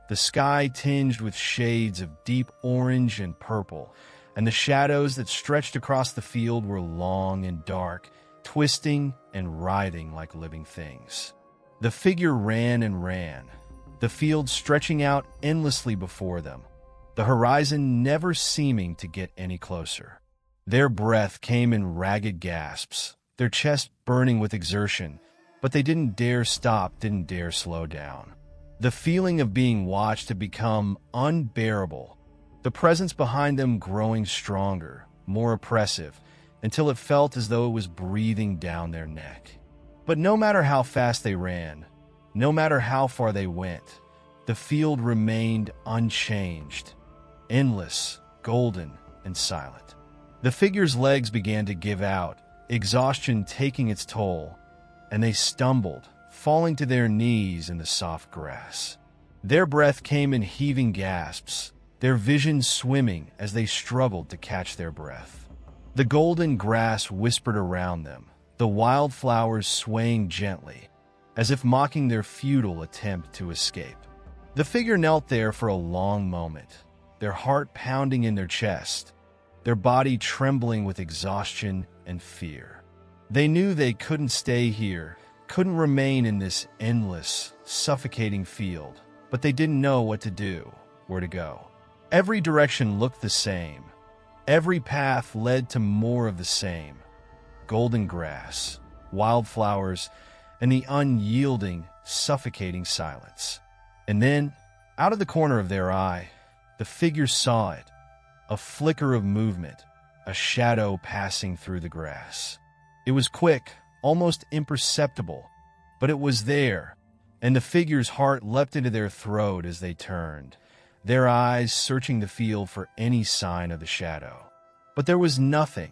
the sky tinged with shades of deep orange and purple, and the shadows that stretched across the field were long and dark, twisting and writhing like living things. The figure ran and ran, the field stretching out endlessly before them, the horizon never seeming to get any closer. Their breath came in ragged gasps, their chest burning with exertion, but they didn't dare stop, didn't dare slow down. The feeling of being watched had become unbearable, the presence behind them growing stronger, more oppressive, until it felt as though it was breathing down their neck. But no matter how fast they ran, no matter how far they went, the field remained unchanged, endless, golden, and silent. The figure's legs began to give out, exhaustion taking its toll, and they stumbled, falling to their knees in the soft grass. Their breath came in heaving gasps, their vision swimming as they struggled to catch their breath. The golden grass whispered around them, the wildflowers swaying gently, as if mocking their futile attempt to escape. The figure knelt there for a long moment, their heart pounding in their chest, their body trembling with exhaustion and fear. They knew they couldn't stay here, couldn't remain in this endless, suffocating field, but they didn't know what to do, where to go. Every direction looked the same. Every path led to more of the same. Golden grass, wildflowers, and the unyielding, suffocating silence. And then, out of the corner of their eye, the figure saw it. A flicker of movement, a shadow passing through the grass. It was quick, almost imperceptible, but it was there, and the figure's heart leapt into their throat as they turned, their eyes searching the field for any sign of the shadow. But there was nothing,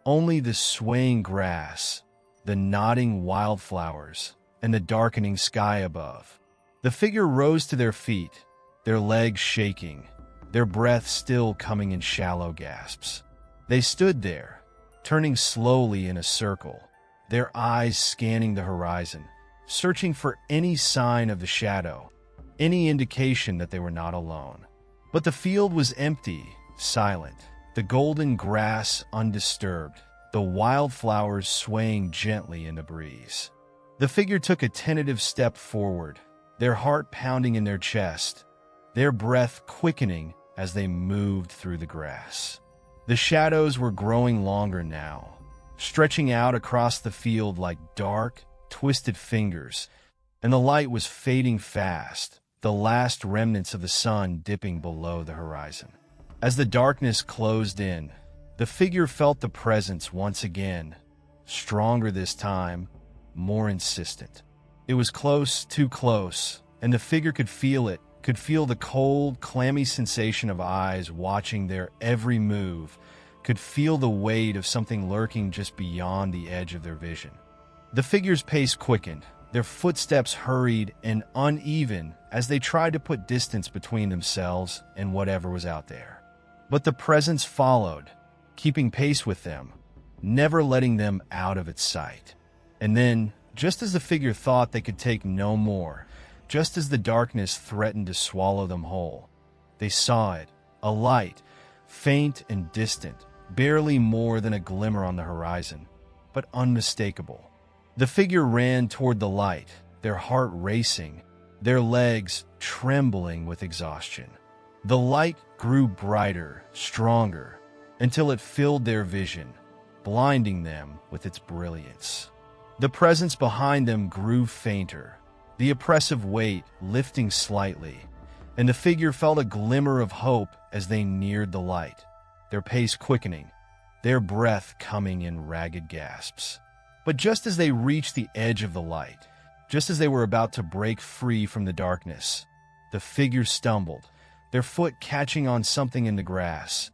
only the swaying grass, the nodding wildflowers, and the darkening sky above. The figure rose to their feet, their legs shaking, their breath still coming in shallow gasps. They stood there, turning slowly in a circle, their eyes scanning the horizon, searching for any sign of the shadow, any indication that they were not alone. But the field was empty, silent, the golden grass undisturbed, the wildflowers swaying gently in the breeze. The figure took a tentative step forward, their heart pounding in their chest, their breath quickening as they moved through the grass. The shadows were growing longer now, stretching out across the field like dark, twisted fingers, and the light was fading fast, the last remnants of the sun dipping below the horizon. As the darkness closed in, The figure felt the presence once again, stronger this time, more insistent. It was close, too close, and the figure could feel it, could feel the cold, clammy sensation of eyes watching their every move, could feel the weight of something lurking just beyond the edge of their vision. The figure's pace quickened, their footsteps hurried and uneven as they tried to put distance between themselves and whatever was out there. But the presence followed, keeping pace with them, never letting them out of its sight. And then, just as the figure thought they could take no more, just as the darkness threatened to swallow them whole, they saw it, a light, faint and distant, barely more than a glimmer on the horizon, but unmistakable. The figure ran toward the light, their heart racing, their legs trembling with exhaustion. The light grew brighter, stronger, until it filled their vision, blinding them with its brilliance. The presence behind them grew fainter, the oppressive weight lifting slightly, and the figure felt a glimmer of hope as they neared the light, their pace quickening, their breath coming in ragged gasps. But just as they reached the edge of the light, just as they were about to break free from the darkness, the figure stumbled, their foot catching on something in the grass,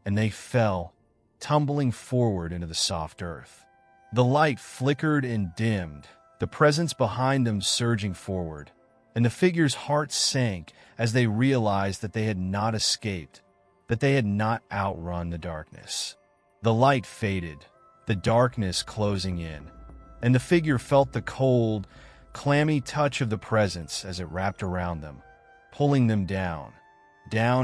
and they fell, tumbling forward into the soft earth. The light flickered and dimmed, the presence behind them surging forward, and the figure's heart sank as they realized that they had not escaped, that they had not outrun the darkness. The light faded, the darkness closing in, and the figure felt the cold, clammy touch of the presence as it wrapped around them, pulling them down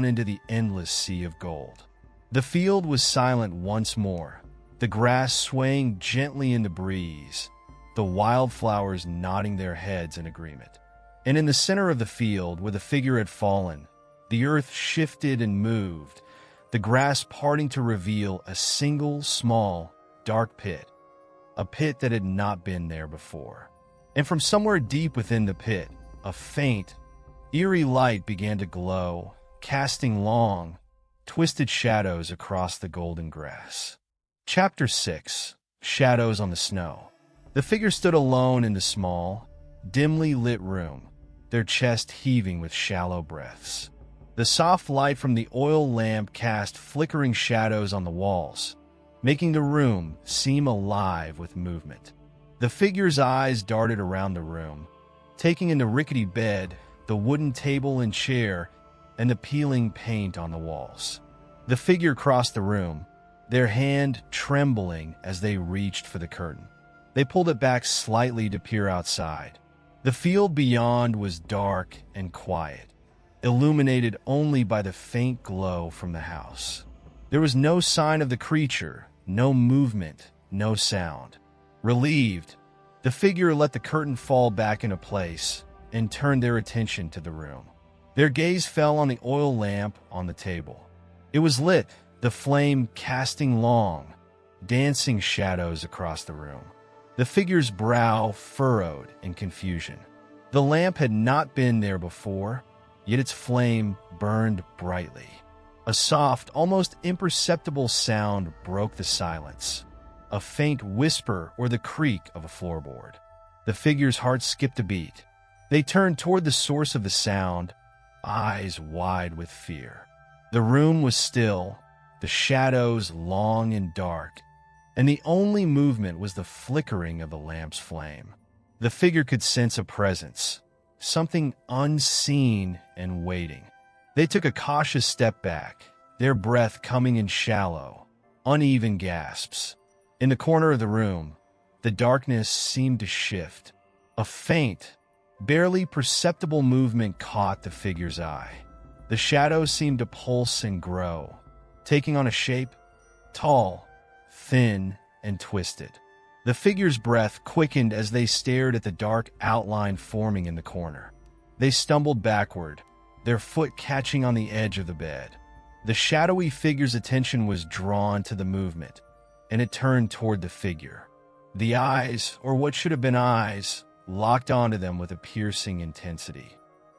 into the endless sea of gold. The field was silent once more, the grass swaying gently in the breeze, the wildflowers nodding their heads in agreement. And in the center of the field, where the figure had fallen, the earth shifted and moved, the grass parting to reveal a single, small, dark pit, a pit that had not been there before. And from somewhere deep within the pit, a faint, eerie light began to glow, casting long, twisted shadows across the golden grass. Chapter 6: Shadows on the Snow. The figure stood alone in the small, dimly lit room, their chest heaving with shallow breaths. The soft light from the oil lamp cast flickering shadows on the walls, making the room seem alive with movement. The figure's eyes darted around the room, taking in the rickety bed, the wooden table and chair, and the peeling paint on the walls. The figure crossed the room, their hand trembling as they reached for the curtain. They pulled it back slightly to peer outside. The field beyond was dark and quiet, illuminated only by the faint glow from the house. There was no sign of the creature, no movement, no sound. Relieved, the figure let the curtain fall back into place and turned their attention to the room. Their gaze fell on the oil lamp on the table. It was lit, the flame casting long, dancing shadows across the room. The figure's brow furrowed in confusion. The lamp had not been there before, yet its flame burned brightly. A soft, almost imperceptible sound broke the silence, a faint whisper or the creak of a floorboard. The figure's heart skipped a beat. They turned toward the source of the sound, eyes wide with fear. The room was still, the shadows long and dark, and the only movement was the flickering of the lamp's flame. The figure could sense a presence, something unseen and waiting. They took a cautious step back, their breath coming in shallow, uneven gasps. In the corner of the room, the darkness seemed to shift. A faint, barely perceptible movement caught the figure's eye. The shadows seemed to pulse and grow, taking on a shape, tall, thin, and twisted. The figure's breath quickened as they stared at the dark outline forming in the corner. They stumbled backward, their foot catching on the edge of the bed. The shadowy figure's attention was drawn to the movement, and it turned toward the figure. The eyes, or what should have been eyes, locked onto them with a piercing intensity.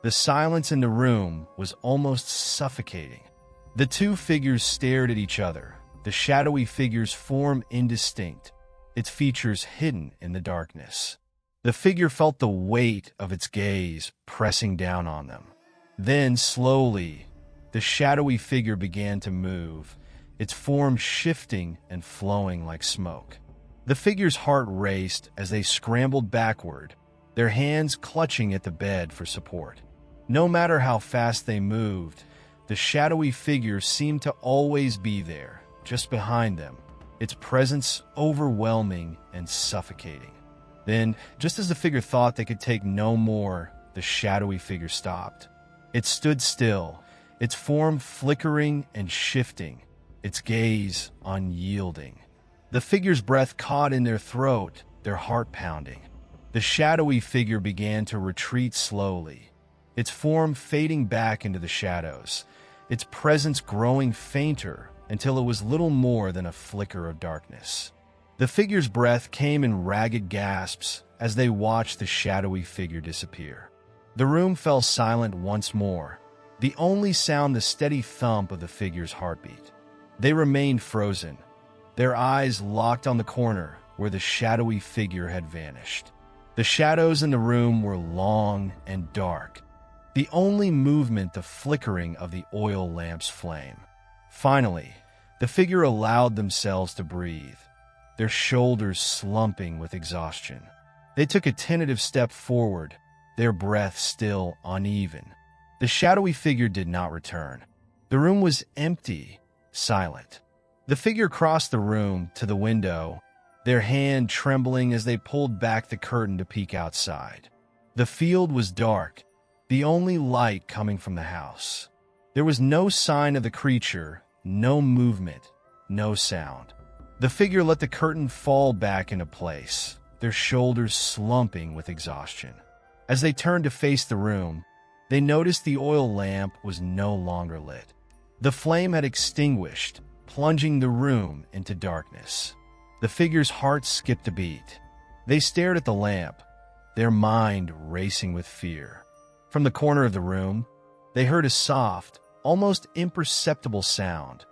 The silence in the room was almost suffocating. The two figures stared at each other, the shadowy figure's form indistinct, its features hidden in the darkness. The figure felt the weight of its gaze pressing down on them. Then, slowly, the shadowy figure began to move, its form shifting and flowing like smoke. The figure's heart raced as they scrambled backward, their hands clutching at the bed for support. No matter how fast they moved, the shadowy figure seemed to always be there, just behind them, its presence overwhelming and suffocating. Then, just as the figure thought they could take no more, the shadowy figure stopped. It stood still, its form flickering and shifting, its gaze unyielding. The figure's breath caught in their throat, their heart pounding. The shadowy figure began to retreat slowly, its form fading back into the shadows, its presence growing fainter until it was little more than a flicker of darkness. The figure's breath came in ragged gasps as they watched the shadowy figure disappear. The room fell silent once more, the only sound the steady thump of the figure's heartbeat. They remained frozen, their eyes locked on the corner where the shadowy figure had vanished. The shadows in the room were long and dark, the only movement the flickering of the oil lamp's flame. Finally, the figure allowed themselves to breathe, their shoulders slumping with exhaustion. They took a tentative step forward, their breath still uneven. The shadowy figure did not return. The room was empty, silent. The figure crossed the room to the window, their hand trembling as they pulled back the curtain to peek outside. The field was dark, the only light coming from the house. There was no sign of the creature, no movement, no sound. The figure let the curtain fall back into place, their shoulders slumping with exhaustion. As they turned to face the room, they noticed the oil lamp was no longer lit. The flame had extinguished, plunging the room into darkness. The figure's heart skipped a beat. They stared at the lamp, their mind racing with fear. From the corner of the room, they heard a soft, almost imperceptible sound,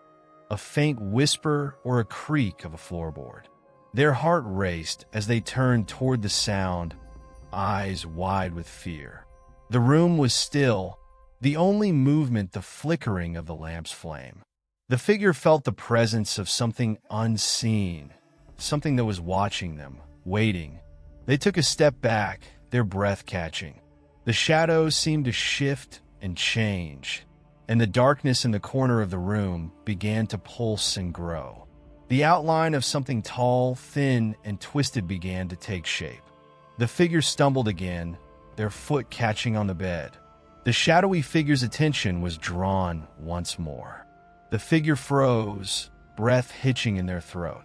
a faint whisper or a creak of a floorboard. Their heart raced as they turned toward the sound, eyes wide with fear. The room was still, the only movement the flickering of the lamp's flame. The figure felt the presence of something unseen, something that was watching them, waiting. They took a step back, their breath catching. The shadows seemed to shift and change, and the darkness in the corner of the room began to pulse and grow. The outline of something tall, thin, and twisted began to take shape. The figure stumbled again, their foot catching on the bed. The shadowy figure's attention was drawn once more. The figure froze, breath hitching in their throat.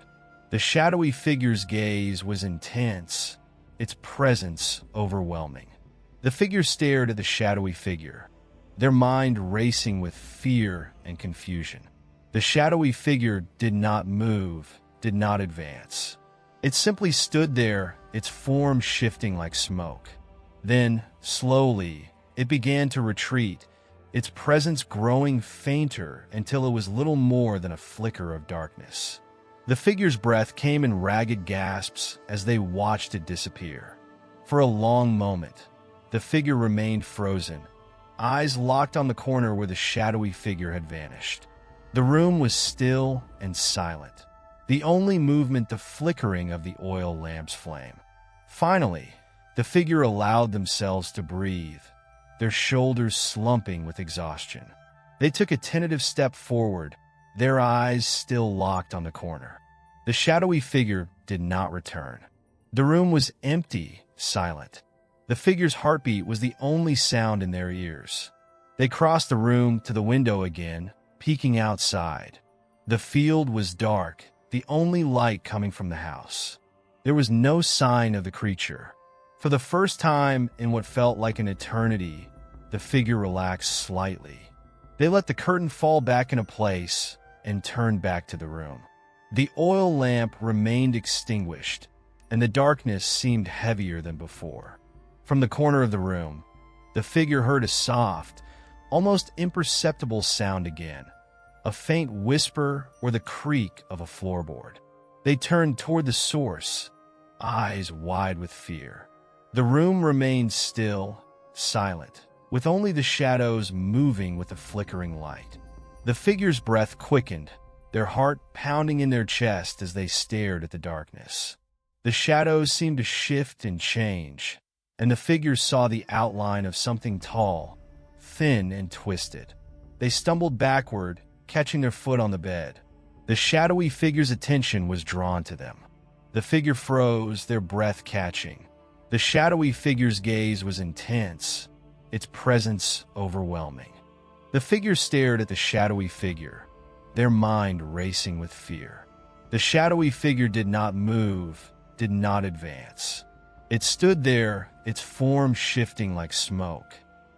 The shadowy figure's gaze was intense, its presence overwhelming. The figure stared at the shadowy figure, their mind racing with fear and confusion. The shadowy figure did not move, did not advance. It simply stood there, its form shifting like smoke. Then, slowly, it began to retreat, its presence growing fainter until it was little more than a flicker of darkness. The figure's breath came in ragged gasps as they watched it disappear. For a long moment, the figure remained frozen, eyes locked on the corner where the shadowy figure had vanished. The room was still and silent, the only movement the flickering of the oil lamp's flame. Finally, the figure allowed themselves to breathe, their shoulders slumping with exhaustion. They took a tentative step forward, their eyes still locked on the corner. The shadowy figure did not return. The room was empty, silent. The figure's heartbeat was the only sound in their ears. They crossed the room to the window again, peeking outside. The field was dark, the only light coming from the house. There was no sign of the creature. For the first time in what felt like an eternity, the figure relaxed slightly. They let the curtain fall back into place and turned back to the room. The oil lamp remained extinguished, and the darkness seemed heavier than before. From the corner of the room, the figure heard a soft, almost imperceptible sound again, a faint whisper, or the creak of a floorboard. They turned toward the source, eyes wide with fear. The room remained still, silent, with only the shadows moving with the flickering light. The figure's breath quickened, their heart pounding in their chest as they stared at the darkness. The shadows seemed to shift and change, and the figures saw the outline of something tall, thin and twisted. They stumbled backward, catching their foot on the bed. The shadowy figure's attention was drawn to them. The figure froze, their breath catching. The shadowy figure's gaze was intense, its presence overwhelming. The figure stared at the shadowy figure, their mind racing with fear. The shadowy figure did not move, did not advance. It stood there, its form shifting like smoke.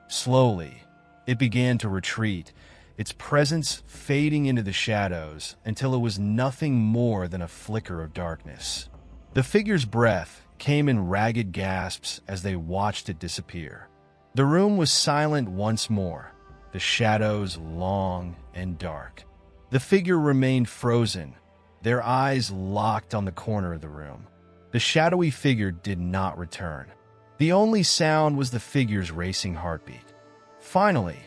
Slowly, it began to retreat, its presence fading into the shadows until it was nothing more than a flicker of darkness. The figure's breath came in ragged gasps as they watched it disappear. The room was silent once more, the shadows long and dark. The figure remained frozen, their eyes locked on the corner of the room. The shadowy figure did not return. The only sound was the figure's racing heartbeat. Finally,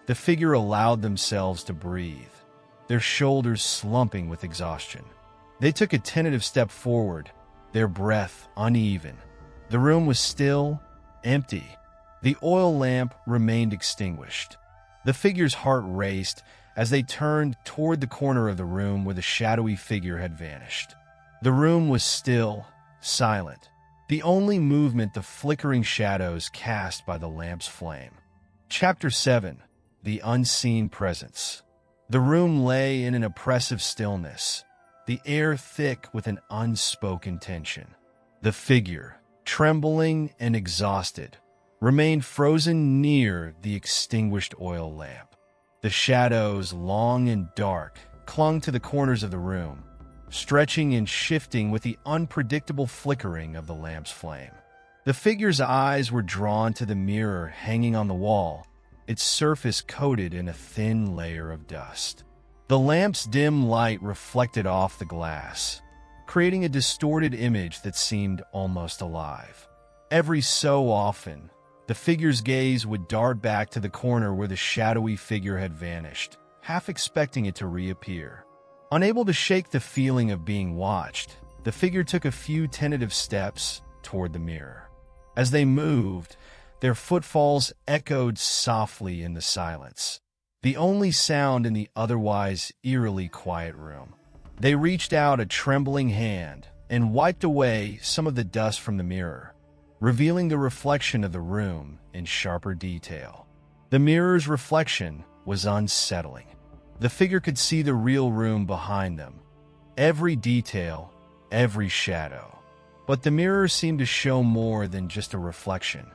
the figure allowed themselves to breathe, their shoulders slumping with exhaustion. They took a tentative step forward, their breath uneven. The room was still, empty. The oil lamp remained extinguished. The figure's heart raced as they turned toward the corner of the room where the shadowy figure had vanished. The room was still, silent, the only movement the flickering shadows cast by the lamp's flame. Chapter 7. The Unseen Presence. The room lay in an oppressive stillness, the air thick with an unspoken tension. The figure, trembling and exhausted, remained frozen near the extinguished oil lamp. The shadows, long and dark, clung to the corners of the room, stretching and shifting with the unpredictable flickering of the lamp's flame. The figure's eyes were drawn to the mirror hanging on the wall, its surface coated in a thin layer of dust. The lamp's dim light reflected off the glass, creating a distorted image that seemed almost alive. Every so often, the figure's gaze would dart back to the corner where the shadowy figure had vanished, half expecting it to reappear. Unable to shake the feeling of being watched, the figure took a few tentative steps toward the mirror. As they moved, their footfalls echoed softly in the silence, the only sound in the otherwise eerily quiet room. They reached out a trembling hand and wiped away some of the dust from the mirror, revealing the reflection of the room in sharper detail. The mirror's reflection was unsettling. The figure could see the real room behind them, every detail, every shadow. But the mirror seemed to show more than just a reflection.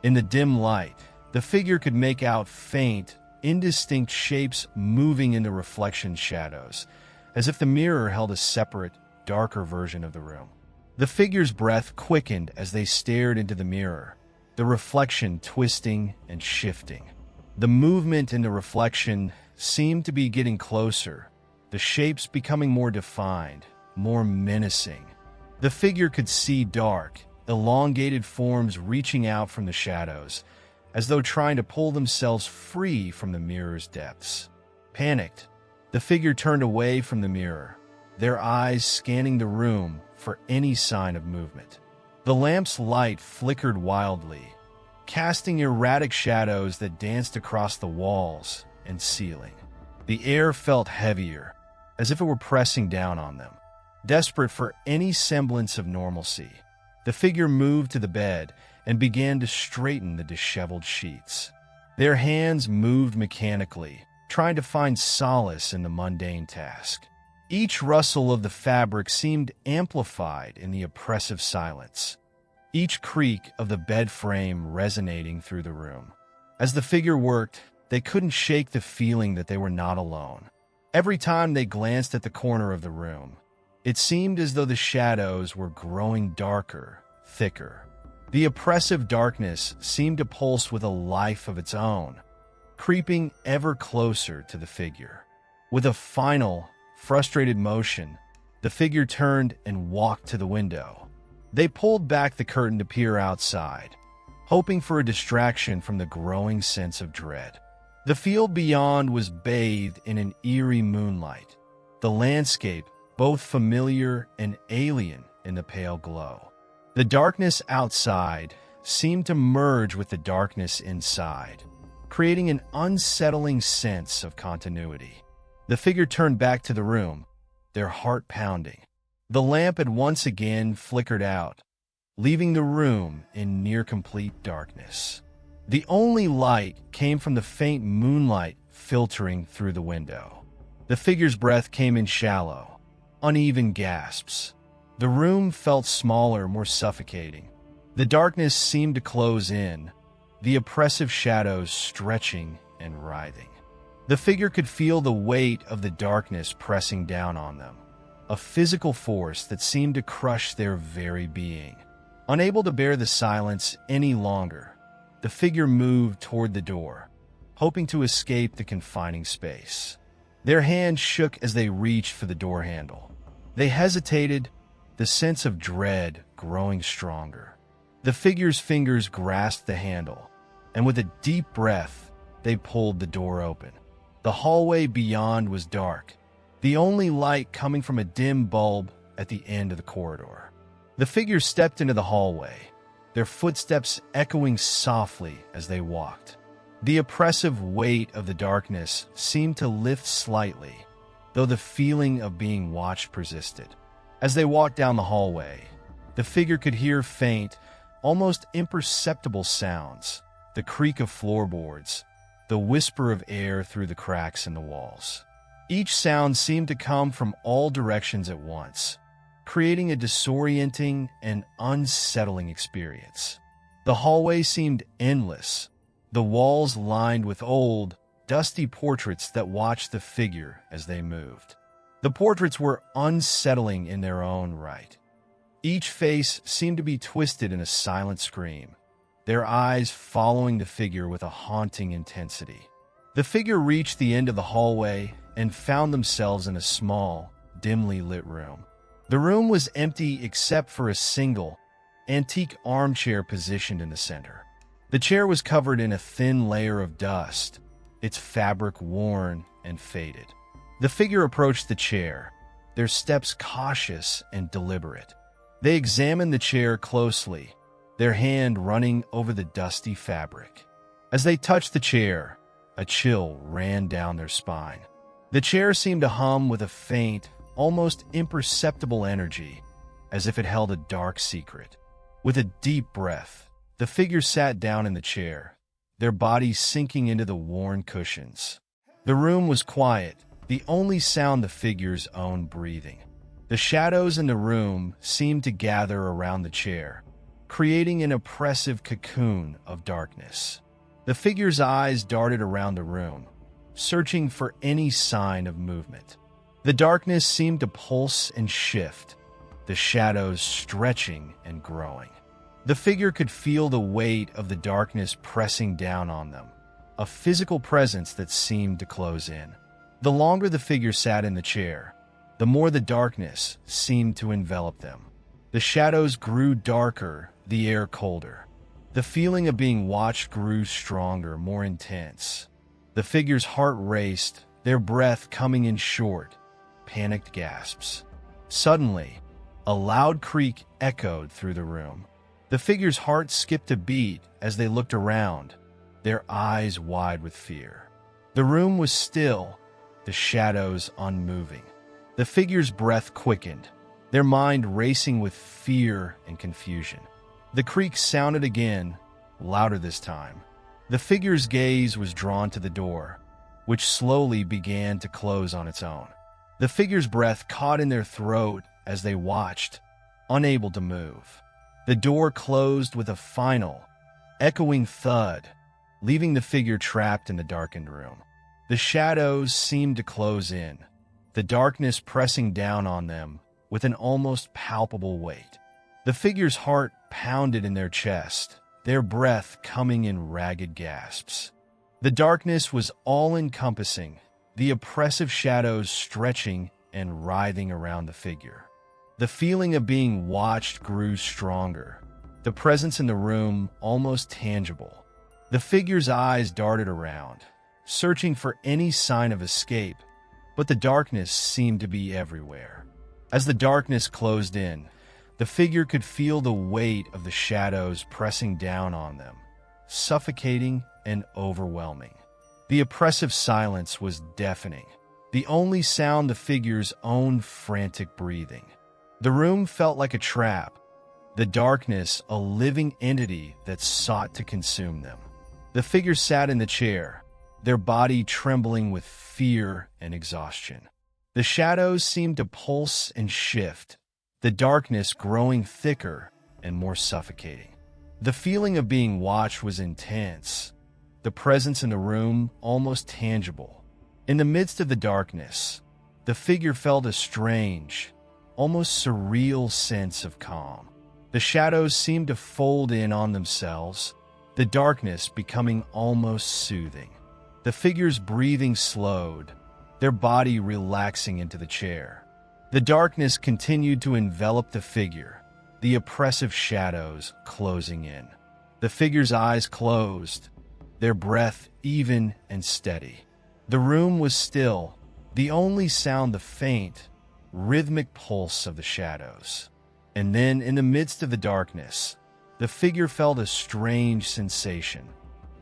In the dim light, the figure could make out faint, indistinct shapes moving in the reflection shadows, as if the mirror held a separate, darker version of the room. The figure's breath quickened as they stared into the mirror, the reflection twisting and shifting. The movement in the reflection seemed to be getting closer, the shapes becoming more defined, more menacing. The figure could see dark, elongated forms reaching out from the shadows, as though trying to pull themselves free from the mirror's depths. Panicked, the figure turned away from the mirror, their eyes scanning the room for any sign of movement. The lamp's light flickered wildly, casting erratic shadows that danced across the walls and ceiling. The air felt heavier, as if it were pressing down on them. Desperate for any semblance of normalcy, the figure moved to the bed and began to straighten the disheveled sheets. Their hands moved mechanically, trying to find solace in the mundane task. Each rustle of the fabric seemed amplified in the oppressive silence, each creak of the bed frame resonating through the room. As the figure worked, they couldn't shake the feeling that they were not alone. Every time they glanced at the corner of the room, it seemed as though the shadows were growing darker, thicker. The oppressive darkness seemed to pulse with a life of its own, creeping ever closer to the figure. With a final, frustrated motion, the figure turned and walked to the window. They pulled back the curtain to peer outside, hoping for a distraction from the growing sense of dread. The field beyond was bathed in an eerie moonlight, the landscape both familiar and alien in the pale glow. The darkness outside seemed to merge with the darkness inside, creating an unsettling sense of continuity. The figure turned back to the room, their heart pounding. The lamp had once again flickered out, leaving the room in near-complete darkness. The only light came from the faint moonlight filtering through the window. The figure's breath came in shallow, uneven gasps. The room felt smaller, more suffocating. The darkness seemed to close in, the oppressive shadows stretching and writhing. The figure could feel the weight of the darkness pressing down on them, a physical force that seemed to crush their very being. Unable to bear the silence any longer, the figure moved toward the door, hoping to escape the confining space. Their hands shook as they reached for the door handle. They hesitated, the sense of dread growing stronger. The figure's fingers grasped the handle, and with a deep breath, they pulled the door open. The hallway beyond was dark, the only light coming from a dim bulb at the end of the corridor. The figure stepped into the hallway, their footsteps echoing softly as they walked. The oppressive weight of the darkness seemed to lift slightly, though the feeling of being watched persisted. As they walked down the hallway, the figure could hear faint, almost imperceptible sounds, the creak of floorboards, the whisper of air through the cracks in the walls. Each sound seemed to come from all directions at once, creating a disorienting and unsettling experience. The hallway seemed endless, the walls lined with old, dusty portraits that watched the figure as they moved. The portraits were unsettling in their own right. Each face seemed to be twisted in a silent scream, their eyes following the figure with a haunting intensity. The figure reached the end of the hallway and found themselves in a small, dimly lit room. The room was empty except for a single, antique armchair positioned in the center. The chair was covered in a thin layer of dust, its fabric worn and faded. The figure approached the chair, their steps cautious and deliberate. They examined the chair closely, their hand running over the dusty fabric. As they touched the chair, a chill ran down their spine. The chair seemed to hum with a faint, almost imperceptible energy, as if it held a dark secret. With a deep breath, the figure sat down in the chair, their bodies sinking into the worn cushions. The room was quiet, the only sound the figure's own breathing. The shadows in the room seemed to gather around the chair, creating an oppressive cocoon of darkness. The figure's eyes darted around the room, searching for any sign of movement. The darkness seemed to pulse and shift, the shadows stretching and growing. The figure could feel the weight of the darkness pressing down on them, a physical presence that seemed to close in. The longer the figure sat in the chair, the more the darkness seemed to envelop them. The shadows grew darker, the air colder. The feeling of being watched grew stronger, more intense. The figure's heart raced, their breath coming in short, panicked gasps. Suddenly, a loud creak echoed through the room. The figure's heart skipped a beat as they looked around, their eyes wide with fear. The room was still, the shadows unmoving. The figure's breath quickened, their mind racing with fear and confusion. The creak sounded again, louder this time. The figure's gaze was drawn to the door, which slowly began to close on its own. The figure's breath caught in their throat as they watched, unable to move. The door closed with a final, echoing thud, leaving the figure trapped in the darkened room. The shadows seemed to close in, the darkness pressing down on them with an almost palpable weight. The figure's heart pounded in their chest, their breath coming in ragged gasps. The darkness was all-encompassing, the oppressive shadows stretching and writhing around the figure. The feeling of being watched grew stronger, the presence in the room almost tangible. The figure's eyes darted around, searching for any sign of escape, but the darkness seemed to be everywhere. As the darkness closed in, the figure could feel the weight of the shadows pressing down on them, suffocating and overwhelming. The oppressive silence was deafening, the only sound the figure's own frantic breathing. The room felt like a trap, the darkness a living entity that sought to consume them. The figure sat in the chair, their body trembling with fear and exhaustion. The shadows seemed to pulse and shift, the darkness growing thicker and more suffocating. The feeling of being watched was intense, the presence in the room almost tangible. In the midst of the darkness, the figure felt a strange, almost surreal sense of calm. The shadows seemed to fold in on themselves, the darkness becoming almost soothing. The figure's breathing slowed, their body relaxing into the chair. The darkness continued to envelop the figure, the oppressive shadows closing in. The figure's eyes closed, their breath even and steady. The room was still, the only sound the faint, rhythmic pulse of the shadows. And then, in the midst of the darkness, the figure felt a strange sensation,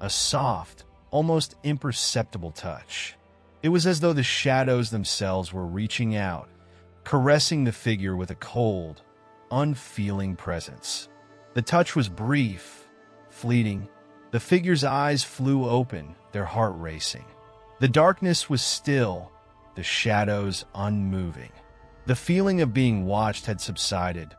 a soft, almost imperceptible touch. It was as though the shadows themselves were reaching out, caressing the figure with a cold, unfeeling presence. The touch was brief, fleeting. The figure's eyes flew open, their heart racing. The darkness was still, the shadows unmoving. The feeling of being watched had subsided,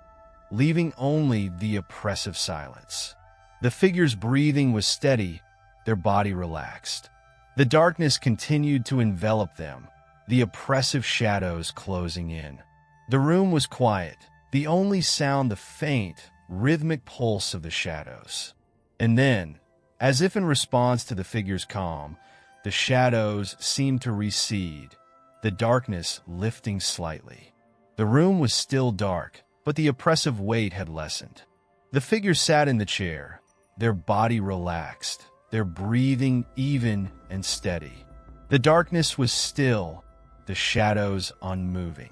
leaving only the oppressive silence. The figure's breathing was steady, their body relaxed. The darkness continued to envelop them, the oppressive shadows closing in. The room was quiet, the only sound the faint, rhythmic pulse of the shadows. And then, as if in response to the figure's calm, the shadows seemed to recede, the darkness lifting slightly. The room was still dark, but the oppressive weight had lessened. The figure sat in the chair, their body relaxed, their breathing even and steady. The darkness was still, the shadows unmoving.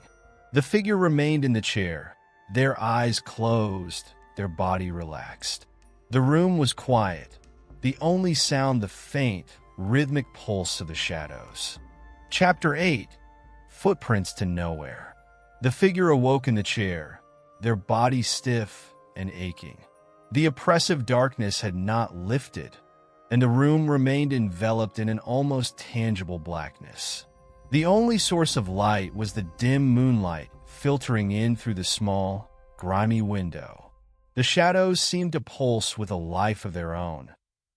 The figure remained in the chair, their eyes closed, their body relaxed. The room was quiet, the only sound the faint, rhythmic pulse of the shadows. Chapter 8. Footprints to Nowhere. The figure awoke in the chair, their body stiff and aching. The oppressive darkness had not lifted, and the room remained enveloped in an almost tangible blackness. The only source of light was the dim moonlight filtering in through the small, grimy window. The shadows seemed to pulse with a life of their own,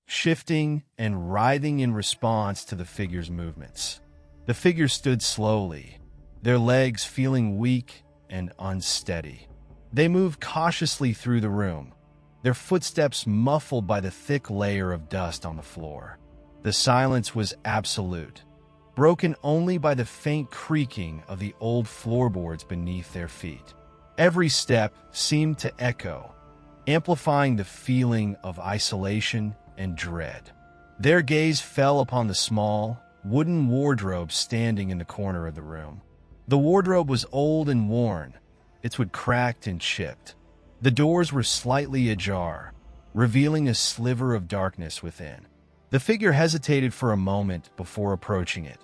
shifting and writhing in response to the figure's movements. The figure stood slowly, their legs feeling weak and unsteady. They moved cautiously through the room, their footsteps muffled by the thick layer of dust on the floor. The silence was absolute, broken only by the faint creaking of the old floorboards beneath their feet. Every step seemed to echo, amplifying the feeling of isolation and dread. Their gaze fell upon the small, wooden wardrobe standing in the corner of the room. The wardrobe was old and worn, its wood cracked and chipped. The doors were slightly ajar, revealing a sliver of darkness within. The figure hesitated for a moment before approaching it,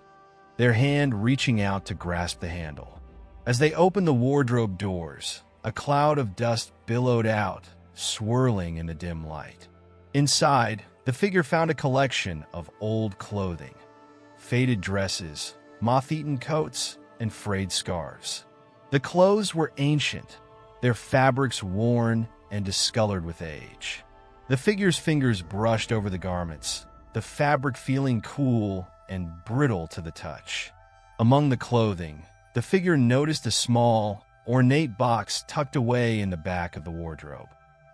their hand reaching out to grasp the handle. As they opened the wardrobe doors, a cloud of dust billowed out, swirling in the dim light. Inside, the figure found a collection of old clothing, faded dresses, moth-eaten coats, and frayed scarves. The clothes were ancient, their fabrics worn and discolored with age. The figure's fingers brushed over the garments, the fabric feeling cool and brittle to the touch. Among the clothing, the figure noticed a small, ornate box tucked away in the back of the wardrobe.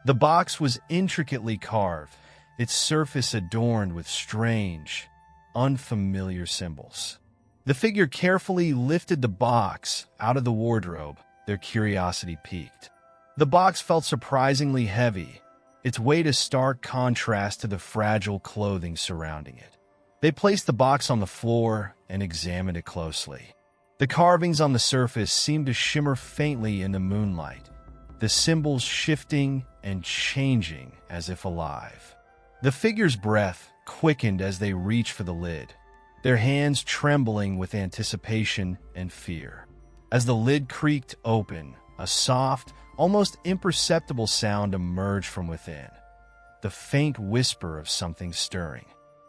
The box was intricately carved, its surface adorned with strange, unfamiliar symbols. The figure carefully lifted the box out of the wardrobe. Their curiosity piqued. The box felt surprisingly heavy, its weight a stark contrast to the fragile clothing surrounding it. They placed the box on the floor and examined it closely. The carvings on the surface seemed to shimmer faintly in the moonlight, the symbols shifting and changing as if alive. The figure's breath quickened as they reached for the lid, their hands trembling with anticipation and fear. As the lid creaked open, a soft, almost imperceptible sound emerged from within, the faint whisper of something stirring.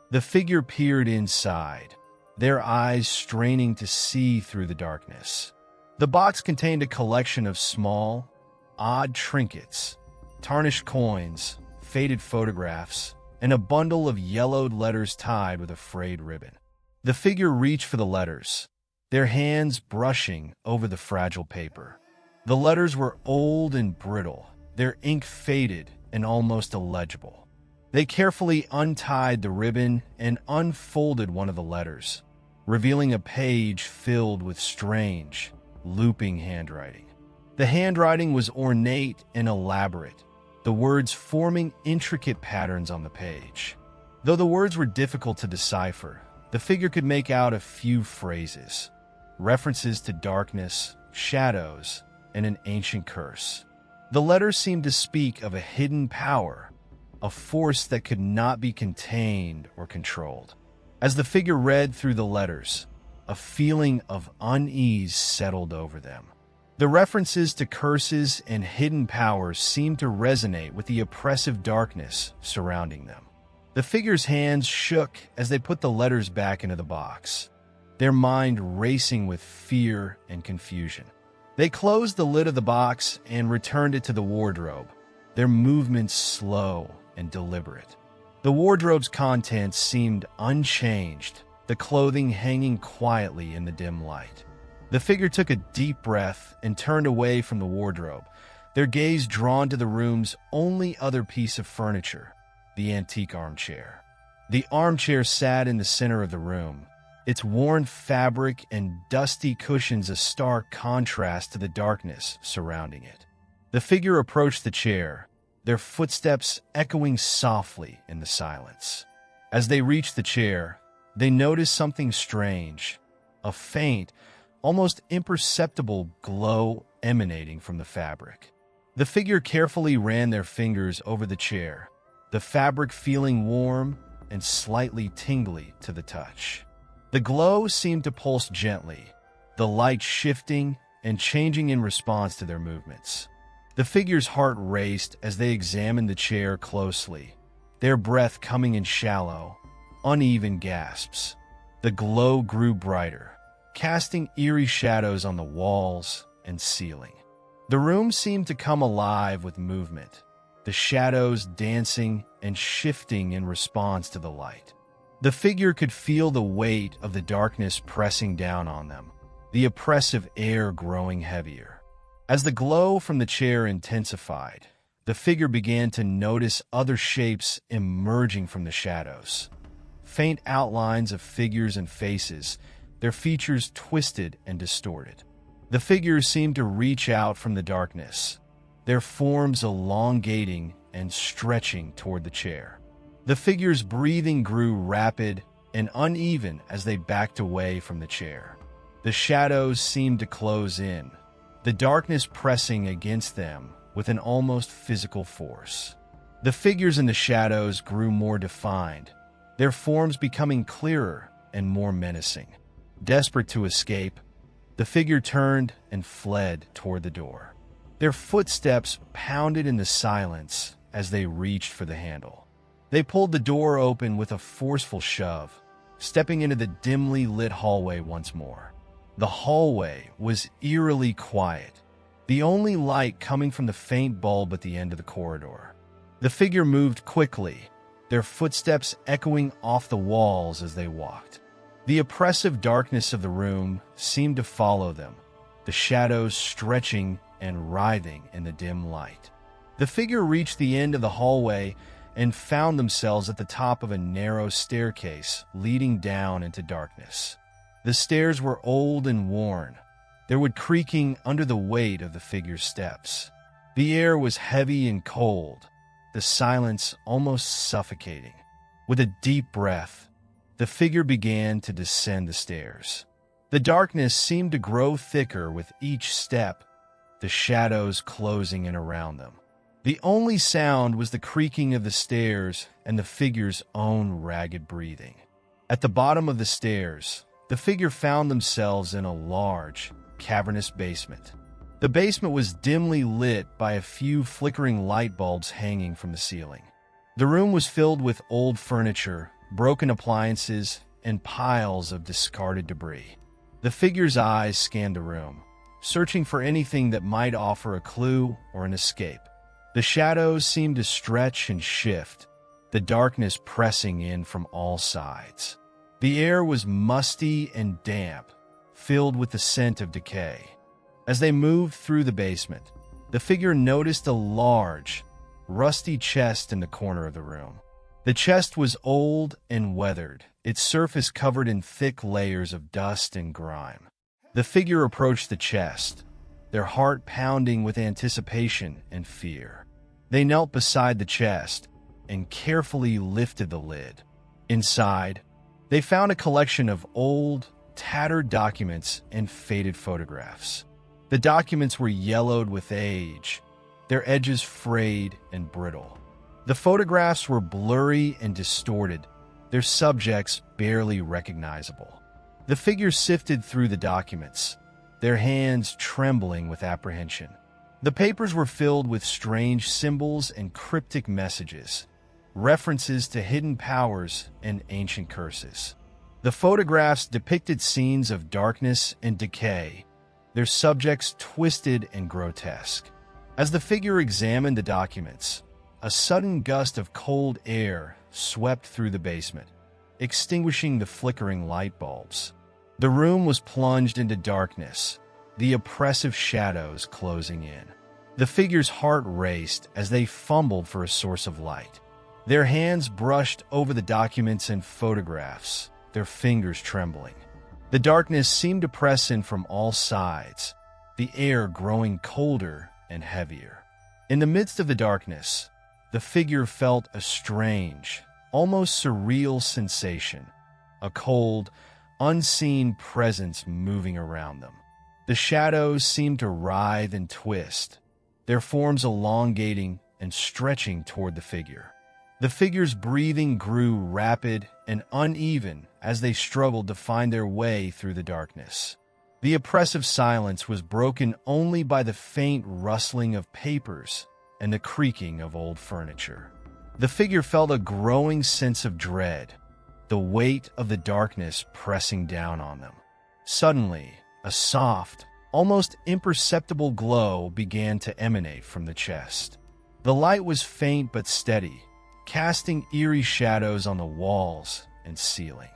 The figure peered inside, their eyes straining to see through the darkness. The box contained a collection of small, odd trinkets, tarnished coins, faded photographs, and a bundle of yellowed letters tied with a frayed ribbon. The figure reached for the letters, their hands brushing over the fragile paper. The letters were old and brittle, their ink faded and almost illegible. They carefully untied the ribbon and unfolded one of the letters, revealing a page filled with strange, looping handwriting. The handwriting was ornate and elaborate, the words forming intricate patterns on the page. Though the words were difficult to decipher, the figure could make out a few phrases, references to darkness, shadows, and an ancient curse. The letters seemed to speak of a hidden power, a force that could not be contained or controlled. As the figure read through the letters, a feeling of unease settled over them. The references to curses and hidden powers seemed to resonate with the oppressive darkness surrounding them. The figure's hands shook as they put the letters back into the box, their mind racing with fear and confusion. They closed the lid of the box and returned it to the wardrobe, their movements slow and deliberate. The wardrobe's contents seemed unchanged, the clothing hanging quietly in the dim light. The figure took a deep breath and turned away from the wardrobe, their gaze drawn to the room's only other piece of furniture, the antique armchair. The armchair sat in the center of the room, its worn fabric and dusty cushions a stark contrast to the darkness surrounding it. The figure approached the chair, their footsteps echoing softly in the silence. As they reached the chair, they noticed something strange, a faint, almost imperceptible glow emanating from the fabric. The figure carefully ran their fingers over the chair, the fabric feeling warm and slightly tingly to the touch. The glow seemed to pulse gently, the light shifting and changing in response to their movements. The figure's heart raced as they examined the chair closely, their breath coming in shallow, uneven gasps. The glow grew brighter, casting eerie shadows on the walls and ceiling. The room seemed to come alive with movement, the shadows dancing and shifting in response to the light. The figure could feel the weight of the darkness pressing down on them, the oppressive air growing heavier. As the glow from the chair intensified, the figure began to notice other shapes emerging from the shadows. Faint outlines of figures and faces, their features twisted and distorted. The figures seemed to reach out from the darkness, their forms elongating and stretching toward the chair. The figure's breathing grew rapid and uneven as they backed away from the chair. The shadows seemed to close in, the darkness pressing against them with an almost physical force. The figures in the shadows grew more defined, their forms becoming clearer and more menacing. Desperate to escape, the figure turned and fled toward the door. Their footsteps pounded in the silence as they reached for the handle. They pulled the door open with a forceful shove, stepping into the dimly lit hallway once more. The hallway was eerily quiet, the only light coming from the faint bulb at the end of the corridor. The figure moved quickly, their footsteps echoing off the walls as they walked. The oppressive darkness of the room seemed to follow them, the shadows stretching and writhing in the dim light. The figure reached the end of the hallway and found themselves at the top of a narrow staircase leading down into darkness. The stairs were old and worn. There would creaking under the weight of the figure's steps. The air was heavy and cold, the silence almost suffocating. With a deep breath, the figure began to descend the stairs. The darkness seemed to grow thicker with each step, the shadows closing in around them. The only sound was the creaking of the stairs and the figure's own ragged breathing. At the bottom of the stairs, the figure found themselves in a large, cavernous basement. The basement was dimly lit by a few flickering light bulbs hanging from the ceiling. The room was filled with old furniture, broken appliances, and piles of discarded debris. The figure's eyes scanned the room, searching for anything that might offer a clue or an escape. The shadows seemed to stretch and shift, the darkness pressing in from all sides. The air was musty and damp, filled with the scent of decay. As they moved through the basement, the figure noticed a large, rusty chest in the corner of the room. The chest was old and weathered, its surface covered in thick layers of dust and grime. The figure approached the chest, their heart pounding with anticipation and fear. They knelt beside the chest and carefully lifted the lid. Inside, they found a collection of old, tattered documents and faded photographs. The documents were yellowed with age, their edges frayed and brittle. The photographs were blurry and distorted, their subjects barely recognizable. The figure sifted through the documents, their hands trembling with apprehension. The papers were filled with strange symbols and cryptic messages, references to hidden powers and ancient curses. The photographs depicted scenes of darkness and decay, their subjects twisted and grotesque. As the figure examined the documents, a sudden gust of cold air swept through the basement, extinguishing the flickering light bulbs. The room was plunged into darkness, the oppressive shadows closing in. The figure's heart raced as they fumbled for a source of light. Their hands brushed over the documents and photographs, their fingers trembling. The darkness seemed to press in from all sides, the air growing colder and heavier. In the midst of the darkness, the figure felt a strange, almost surreal sensation, a cold, unseen presence moving around them. The shadows seemed to writhe and twist, their forms elongating and stretching toward the figure. The figure's breathing grew rapid and uneven as they struggled to find their way through the darkness. The oppressive silence was broken only by the faint rustling of papers and the creaking of old furniture. The figure felt a growing sense of dread, the weight of the darkness pressing down on them. Suddenly, a soft, almost imperceptible glow began to emanate from the chest. The light was faint but steady, casting eerie shadows on the walls and ceiling.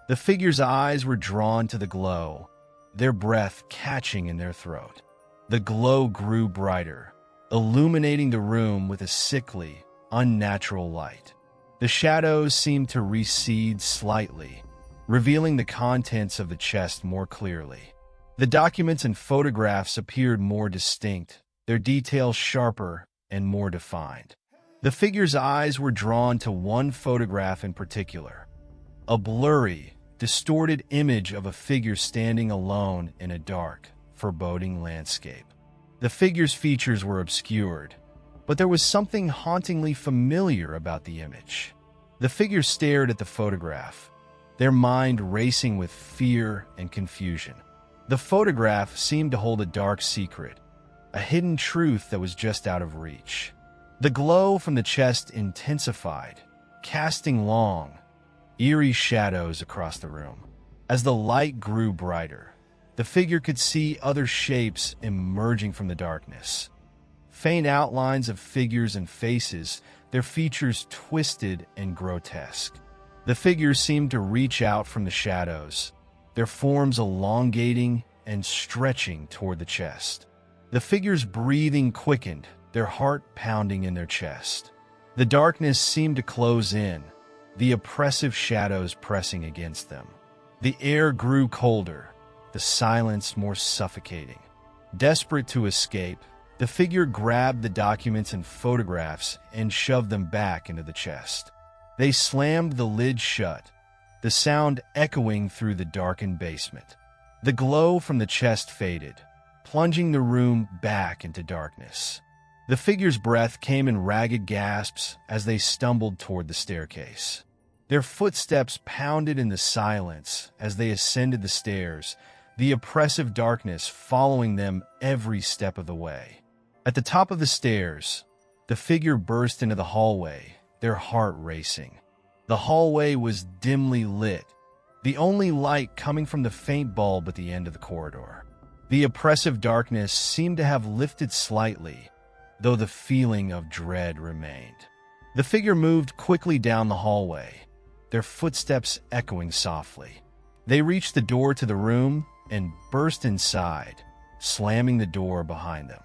The figure's eyes were drawn to the glow, their breath catching in their throat. The glow grew brighter, illuminating the room with a sickly, unnatural light. The shadows seemed to recede slightly, revealing the contents of the chest more clearly. The documents and photographs appeared more distinct, their details sharper and more defined. The figure's eyes were drawn to one photograph in particular, a blurry, distorted image of a figure standing alone in a dark, foreboding landscape. The figure's features were obscured, but there was something hauntingly familiar about the image. The figure stared at the photograph, their mind racing with fear and confusion. The photograph seemed to hold a dark secret, a hidden truth that was just out of reach. The glow from the chest intensified, casting long, eerie shadows across the room. As the light grew brighter, the figure could see other shapes emerging from the darkness. Faint outlines of figures and faces, their features twisted and grotesque. The figures seemed to reach out from the shadows, their forms elongating and stretching toward the chest. The figure's breathing quickened, their heart pounding in their chest. The darkness seemed to close in, the oppressive shadows pressing against them. The air grew colder, the silence more suffocating. Desperate to escape, the figure grabbed the documents and photographs and shoved them back into the chest. They slammed the lid shut, the sound echoing through the darkened basement. The glow from the chest faded, plunging the room back into darkness. The figure's breath came in ragged gasps as they stumbled toward the staircase. Their footsteps pounded in the silence as they ascended the stairs, the oppressive darkness following them every step of the way. At the top of the stairs, the figure burst into the hallway, their heart racing. The hallway was dimly lit, the only light coming from the faint bulb at the end of the corridor. The oppressive darkness seemed to have lifted slightly, though the feeling of dread remained. The figure moved quickly down the hallway, their footsteps echoing softly. They reached the door to the room and burst inside, slamming the door behind them.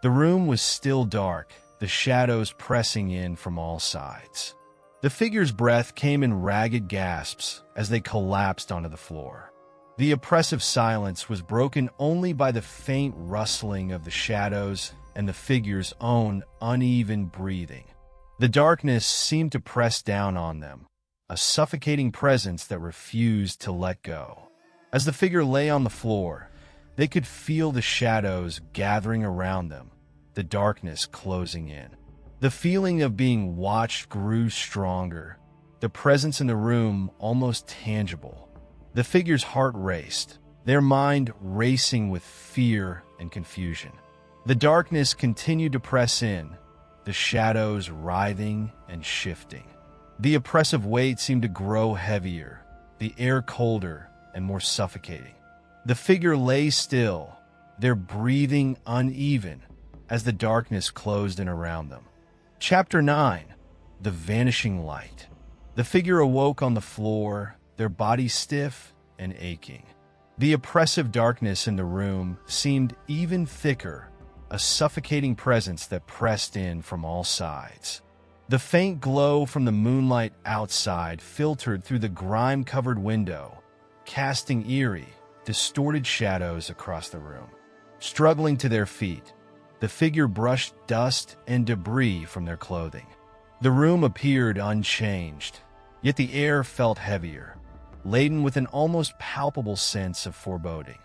The room was still dark, the shadows pressing in from all sides. The figure's breath came in ragged gasps as they collapsed onto the floor. The oppressive silence was broken only by the faint rustling of the shadows and the figure's own uneven breathing. The darkness seemed to press down on them, a suffocating presence that refused to let go. As the figure lay on the floor, they could feel the shadows gathering around them, the darkness closing in. The feeling of being watched grew stronger, the presence in the room almost tangible. The figure's heart raced, their mind racing with fear and confusion. The darkness continued to press in, the shadows writhing and shifting. The oppressive weight seemed to grow heavier, the air colder and more suffocating. The figure lay still, their breathing uneven as the darkness closed in around them. Chapter 9. The Vanishing Light. The figure awoke on the floor, their bodies stiff and aching. The oppressive darkness in the room seemed even thicker, a suffocating presence that pressed in from all sides. The faint glow from the moonlight outside filtered through the grime-covered window, casting eerie, distorted shadows across the room. Struggling to their feet, the figure brushed dust and debris from their clothing. The room appeared unchanged, yet the air felt heavier, laden with an almost palpable sense of foreboding.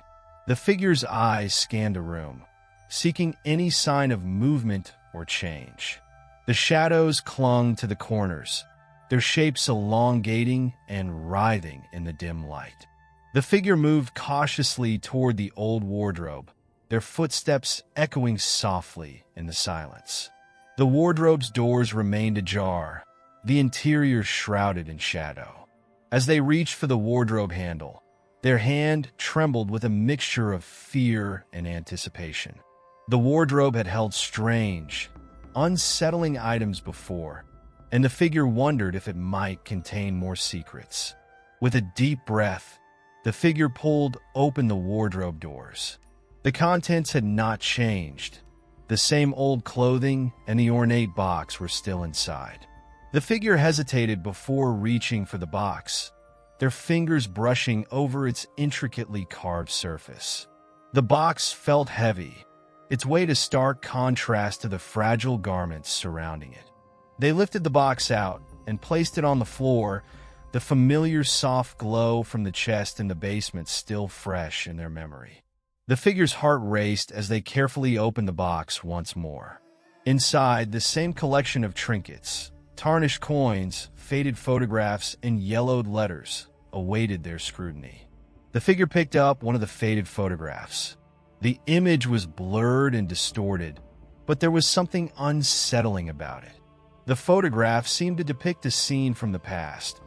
The figure's eyes scanned the room, seeking any sign of movement or change. The shadows clung to the corners, their shapes elongating and writhing in the dim light. The figure moved cautiously toward the old wardrobe, their footsteps echoing softly in the silence. The wardrobe's doors remained ajar, the interior shrouded in shadow. As they reached for the wardrobe handle, their hand trembled with a mixture of fear and anticipation. The wardrobe had held strange, unsettling items before, and the figure wondered if it might contain more secrets. With a deep breath, the figure pulled open the wardrobe doors. The contents had not changed. The same old clothing and the ornate box were still inside. The figure hesitated before reaching for the box, their fingers brushing over its intricately carved surface. The box felt heavy, its weight a stark contrast to the fragile garments surrounding it. They lifted the box out and placed it on the floor, the familiar soft glow from the chest in the basement still fresh in their memory. The figure's heart raced as they carefully opened the box once more. Inside, the same collection of trinkets, tarnished coins, faded photographs, and yellowed letters awaited their scrutiny. The figure picked up one of the faded photographs. The image was blurred and distorted, but there was something unsettling about it. The photograph seemed to depict a scene from the past,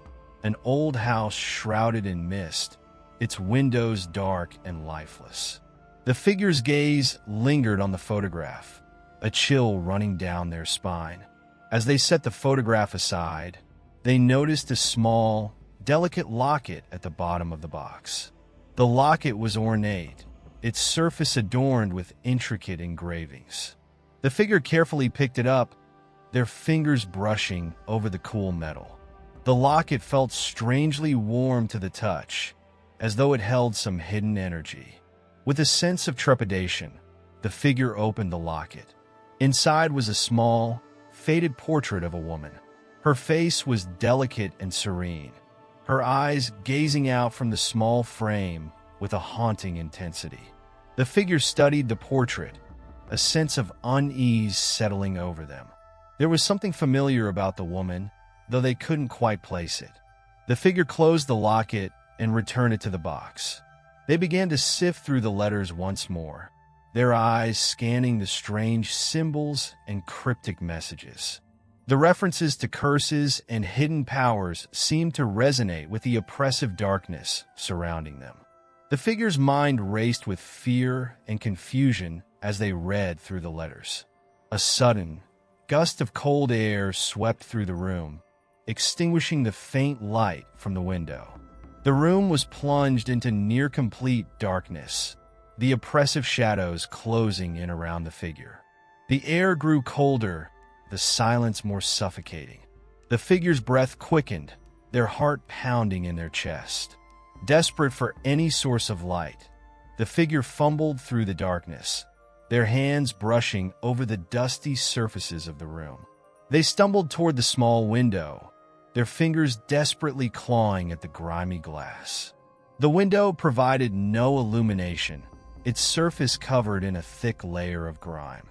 an old house shrouded in mist, its windows dark and lifeless. The figure's gaze lingered on the photograph, a chill running down their spine. As they set the photograph aside, they noticed a small, delicate locket at the bottom of the box. The locket was ornate, its surface adorned with intricate engravings. The figure carefully picked it up, their fingers brushing over the cool metal. The locket felt strangely warm to the touch, as though it held some hidden energy. With a sense of trepidation, the figure opened the locket. Inside was a small, faded portrait of a woman. Her face was delicate and serene, her eyes gazing out from the small frame with a haunting intensity. The figure studied the portrait, a sense of unease settling over them. There was something familiar about the woman, though they couldn't quite place it. The figure closed the locket and returned it to the box. They began to sift through the letters once more, their eyes scanning the strange symbols and cryptic messages. The references to curses and hidden powers seemed to resonate with the oppressive darkness surrounding them. The figure's mind raced with fear and confusion as they read through the letters. A sudden gust of cold air swept through the room, extinguishing the faint light from the window. The room was plunged into near-complete darkness, the oppressive shadows closing in around the figure. The air grew colder, the silence more suffocating. The figure's breath quickened, their heart pounding in their chest. Desperate for any source of light, the figure fumbled through the darkness, their hands brushing over the dusty surfaces of the room. They stumbled toward the small window, their fingers desperately clawing at the grimy glass. The window provided no illumination, its surface covered in a thick layer of grime.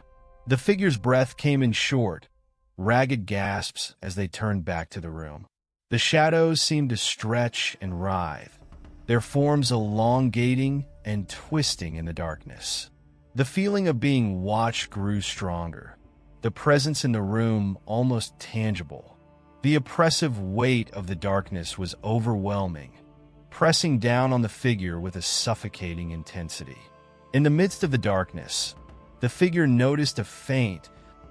The figure's breath came in short, ragged gasps as they turned back to the room. The shadows seemed to stretch and writhe, their forms elongating and twisting in the darkness. The feeling of being watched grew stronger, the presence in the room almost tangible. The oppressive weight of the darkness was overwhelming, pressing down on the figure with a suffocating intensity. In the midst of the darkness, the figure noticed a faint,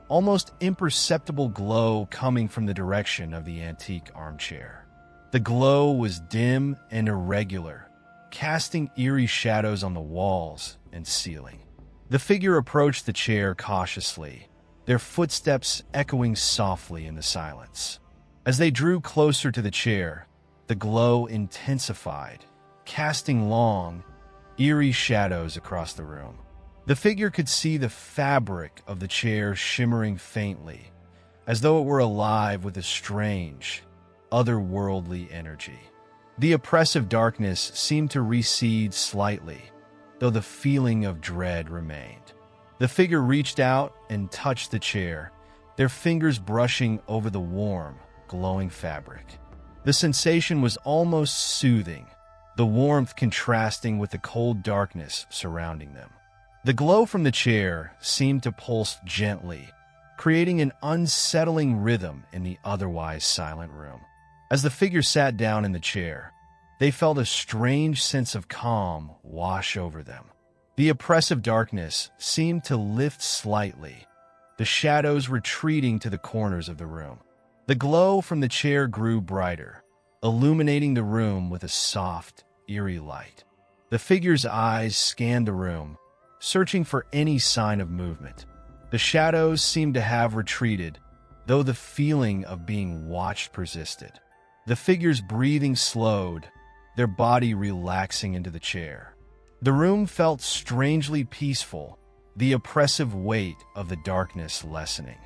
almost imperceptible glow coming from the direction of the antique armchair. The glow was dim and irregular, casting eerie shadows on the walls and ceiling. The figure approached the chair cautiously, their footsteps echoing softly in the silence. As they drew closer to the chair, the glow intensified, casting long, eerie shadows across the room. The figure could see the fabric of the chair shimmering faintly, as though it were alive with a strange, otherworldly energy. The oppressive darkness seemed to recede slightly, though the feeling of dread remained. The figure reached out and touched the chair, their fingers brushing over the warm, glowing fabric. The sensation was almost soothing, the warmth contrasting with the cold darkness surrounding them. The glow from the chair seemed to pulse gently, creating an unsettling rhythm in the otherwise silent room. As the figure sat down in the chair, they felt a strange sense of calm wash over them. The oppressive darkness seemed to lift slightly, the shadows retreating to the corners of the room. The glow from the chair grew brighter, illuminating the room with a soft, eerie light. The figure's eyes scanned the room, searching for any sign of movement. The shadows seemed to have retreated, though the feeling of being watched persisted. The figure's breathing slowed, their body relaxing into the chair. The room felt strangely peaceful, the oppressive weight of the darkness lessening.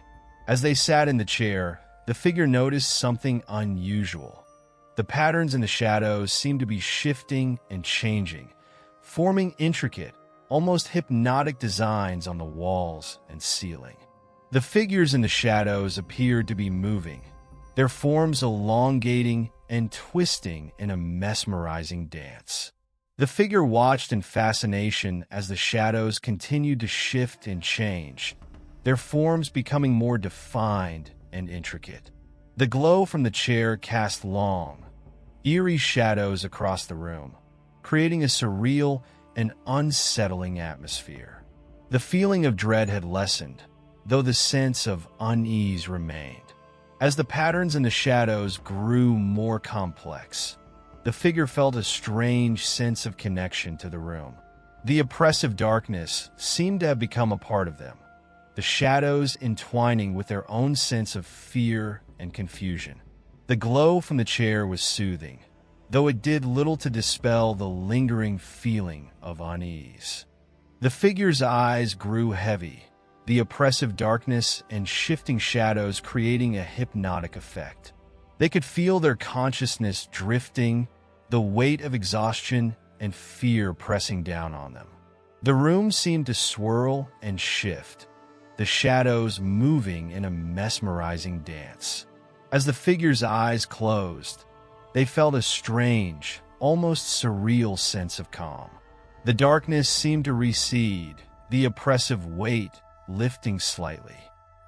As they sat in the chair, the figure noticed something unusual. The patterns in the shadows seemed to be shifting and changing, forming intricate, almost hypnotic designs on the walls and ceiling. The figures in the shadows appeared to be moving, their forms elongating and twisting in a mesmerizing dance. The figure watched in fascination as the shadows continued to shift and change, their forms becoming more defined and intricate. The glow from the chair cast long, eerie shadows across the room, creating a surreal and unsettling atmosphere. The feeling of dread had lessened, though the sense of unease remained. As the patterns in the shadows grew more complex, the figure felt a strange sense of connection to the room. The oppressive darkness seemed to have become a part of them, the shadows entwining with their own sense of fear and confusion. The glow from the chair was soothing, though it did little to dispel the lingering feeling of unease. The figure's eyes grew heavy, the oppressive darkness and shifting shadows creating a hypnotic effect. They could feel their consciousness drifting, the weight of exhaustion and fear pressing down on them. The room seemed to swirl and shift, the shadows moving in a mesmerizing dance. As the figure's eyes closed, they felt a strange, almost surreal sense of calm. The darkness seemed to recede, the oppressive weight lifting slightly.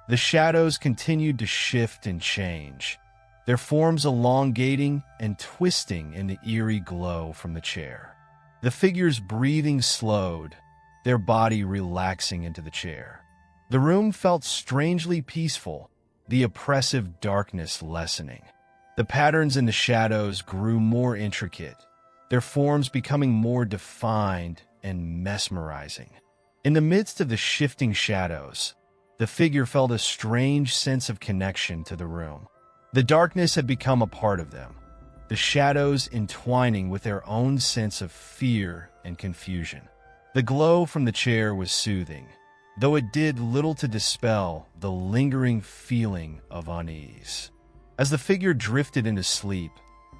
The shadows continued to shift and change, their forms elongating and twisting in the eerie glow from the chair. The figure's breathing slowed, their body relaxing into the chair. The room felt strangely peaceful, the oppressive darkness lessening. The patterns in the shadows grew more intricate, their forms becoming more defined and mesmerizing. In the midst of the shifting shadows, the figure felt a strange sense of connection to the room. The darkness had become a part of them, the shadows entwining with their own sense of fear and confusion. The glow from the chair was soothing, though it did little to dispel the lingering feeling of unease. As the figure drifted into sleep,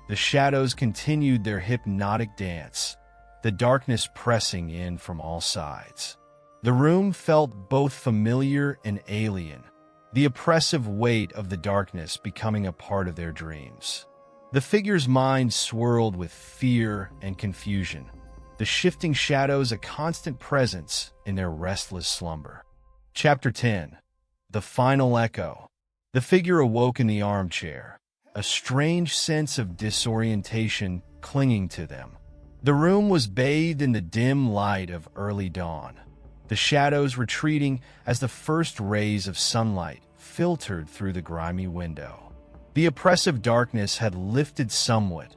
the shadows continued their hypnotic dance, the darkness pressing in from all sides. The room felt both familiar and alien, the oppressive weight of the darkness becoming a part of their dreams. The figure's mind swirled with fear and confusion, the shifting shadows a constant presence in their restless slumber. Chapter 10. The Final Echo. The figure awoke in the armchair, a strange sense of disorientation clinging to them. The room was bathed in the dim light of early dawn, the shadows retreating as the first rays of sunlight filtered through the grimy window. The oppressive darkness had lifted somewhat,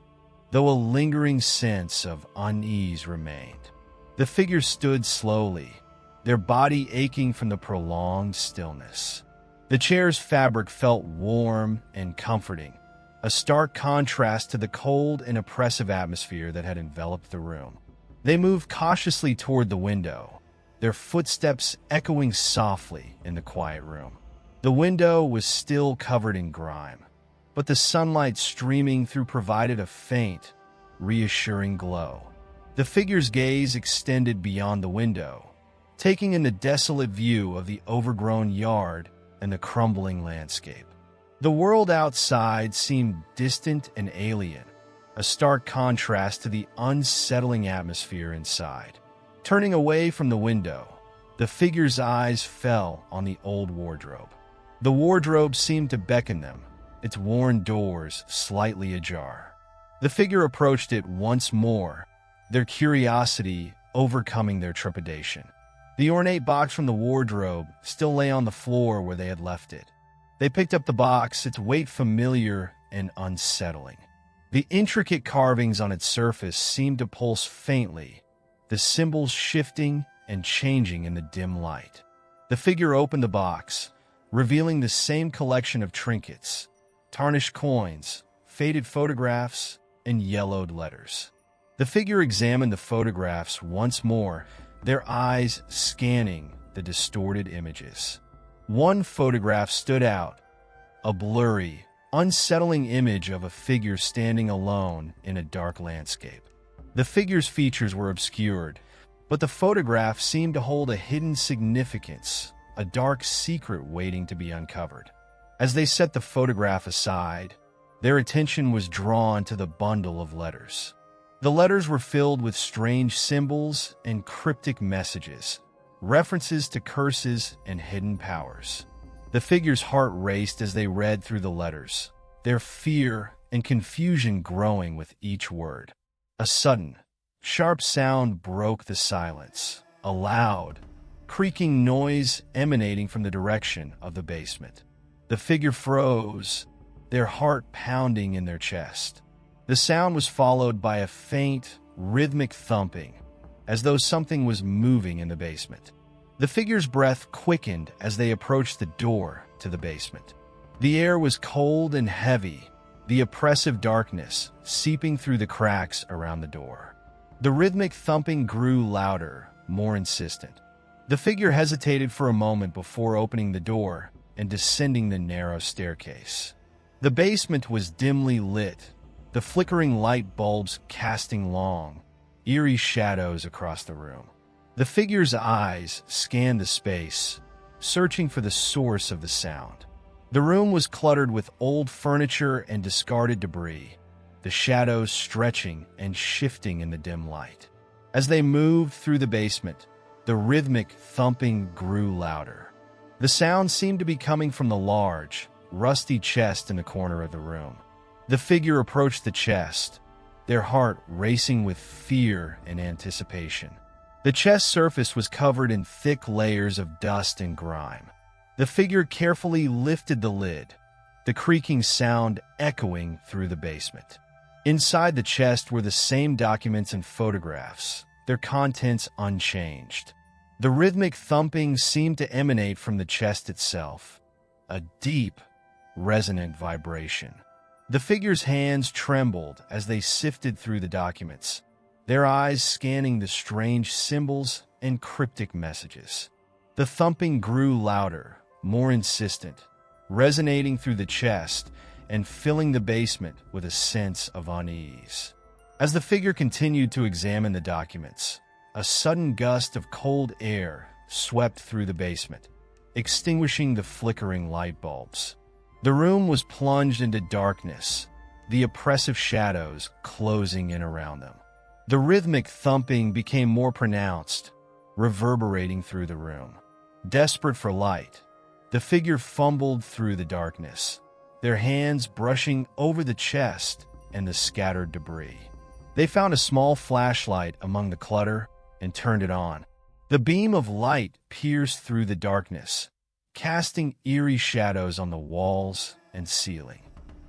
though a lingering sense of unease remained. The figure stood slowly, their body aching from the prolonged stillness. The chair's fabric felt warm and comforting, a stark contrast to the cold and oppressive atmosphere that had enveloped the room. They moved cautiously toward the window, their footsteps echoing softly in the quiet room. The window was still covered in grime, but the sunlight streaming through provided a faint, reassuring glow. The figure's gaze extended beyond the window, taking in the desolate view of the overgrown yard and the crumbling landscape. The world outside seemed distant and alien, a stark contrast to the unsettling atmosphere inside. Turning away from the window, the figure's eyes fell on the old wardrobe. The wardrobe seemed to beckon them, its worn doors slightly ajar. The figure approached it once more, their curiosity overcoming their trepidation. The ornate box from the wardrobe still lay on the floor where they had left it. They picked up the box, its weight familiar and unsettling. The intricate carvings on its surface seemed to pulse faintly, the symbols shifting and changing in the dim light. The figure opened the box, revealing the same collection of trinkets, tarnished coins, faded photographs, and yellowed letters. The figure examined the photographs once more, their eyes scanning the distorted images. One photograph stood out, a blurry, unsettling image of a figure standing alone in a dark landscape. The figure's features were obscured, but the photograph seemed to hold a hidden significance, a dark secret waiting to be uncovered. As they set the photograph aside, their attention was drawn to the bundle of letters. The letters were filled with strange symbols and cryptic messages, references to curses and hidden powers. The figure's heart raced as they read through the letters, their fear and confusion growing with each word. A sudden, sharp sound broke the silence, a loud, creaking noise emanating from the direction of the basement. The figure froze, their heart pounding in their chest. The sound was followed by a faint, rhythmic thumping, as though something was moving in the basement. The figure's breath quickened as they approached the door to the basement. The air was cold and heavy, the oppressive darkness seeping through the cracks around the door. The rhythmic thumping grew louder, more insistent. The figure hesitated for a moment before opening the door and descending the narrow staircase. The basement was dimly lit, the flickering light bulbs casting long, eerie shadows across the room. The figure's eyes scanned the space, searching for the source of the sound. The room was cluttered with old furniture and discarded debris, the shadows stretching and shifting in the dim light. As they moved through the basement, the rhythmic thumping grew louder. The sound seemed to be coming from the large, rusty chest in the corner of the room. The figure approached the chest, their heart racing with fear and anticipation. The chest surface was covered in thick layers of dust and grime. The figure carefully lifted the lid, the creaking sound echoing through the basement. Inside the chest were the same documents and photographs, their contents unchanged. The rhythmic thumping seemed to emanate from the chest itself, a deep, resonant vibration. The figure's hands trembled as they sifted through the documents, their eyes scanning the strange symbols and cryptic messages. The thumping grew louder, more insistent, resonating through the chest and filling the basement with a sense of unease. As the figure continued to examine the documents, a sudden gust of cold air swept through the basement, extinguishing the flickering light bulbs. The room was plunged into darkness, the oppressive shadows closing in around them. The rhythmic thumping became more pronounced, reverberating through the room. Desperate for light, the figure fumbled through the darkness, their hands brushing over the chest and the scattered debris. They found a small flashlight among the clutter and turned it on. The beam of light pierced through the darkness, casting eerie shadows on the walls and ceiling.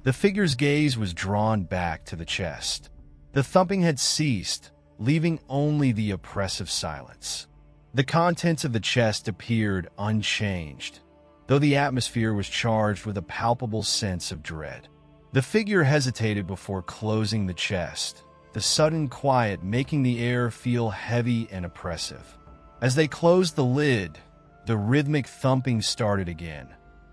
The figure's gaze was drawn back to the chest. The thumping had ceased, leaving only the oppressive silence. The contents of the chest appeared unchanged, though the atmosphere was charged with a palpable sense of dread. The figure hesitated before closing the chest, the sudden quiet making the air feel heavy and oppressive. As they closed the lid, the rhythmic thumping started again,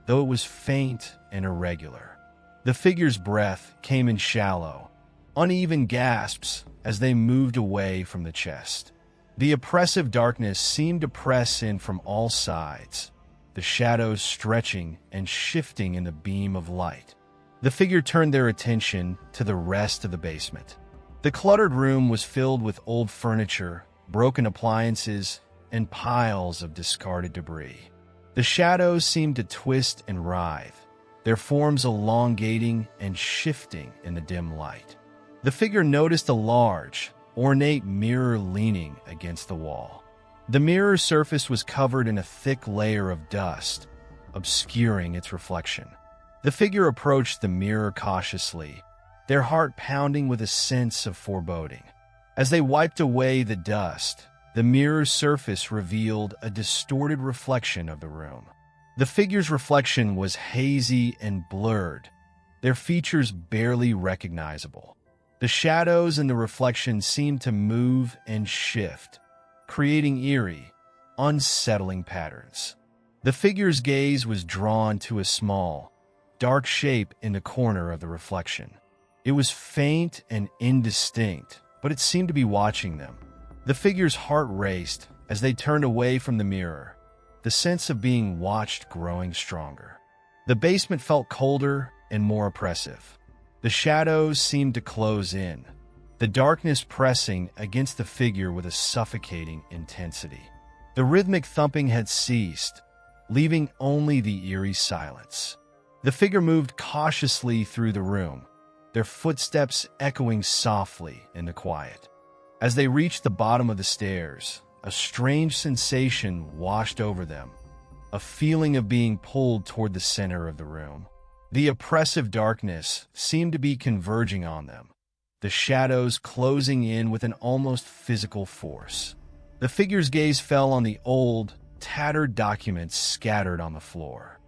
though it was faint and irregular. The figure's breath came in shallow, uneven gasps as they moved away from the chest. The oppressive darkness seemed to press in from all sides, the shadows stretching and shifting in the beam of light. The figure turned their attention to the rest of the basement. The cluttered room was filled with old furniture, broken appliances, and piles of discarded debris. The shadows seemed to twist and writhe, their forms elongating and shifting in the dim light. The figure noticed a large, ornate mirror leaning against the wall. The mirror's surface was covered in a thick layer of dust, obscuring its reflection. The figure approached the mirror cautiously, their heart pounding with a sense of foreboding. As they wiped away the dust, the mirror's surface revealed a distorted reflection of the room. The figure's reflection was hazy and blurred, their features barely recognizable. The shadows in the reflection seemed to move and shift, creating eerie, unsettling patterns. The figure's gaze was drawn to a small, dark shape in the corner of the reflection. It was faint and indistinct, but it seemed to be watching them. The figure's heart raced as they turned away from the mirror, the sense of being watched growing stronger. The basement felt colder and more oppressive. The shadows seemed to close in, the darkness pressing against the figure with a suffocating intensity. The rhythmic thumping had ceased, leaving only the eerie silence. The figure moved cautiously through the room, their footsteps echoing softly in the quiet. As they reached the bottom of the stairs, a strange sensation washed over them, a feeling of being pulled toward the center of the room. The oppressive darkness seemed to be converging on them, the shadows closing in with an almost physical force. The figure's gaze fell on the old, tattered documents scattered on the floor.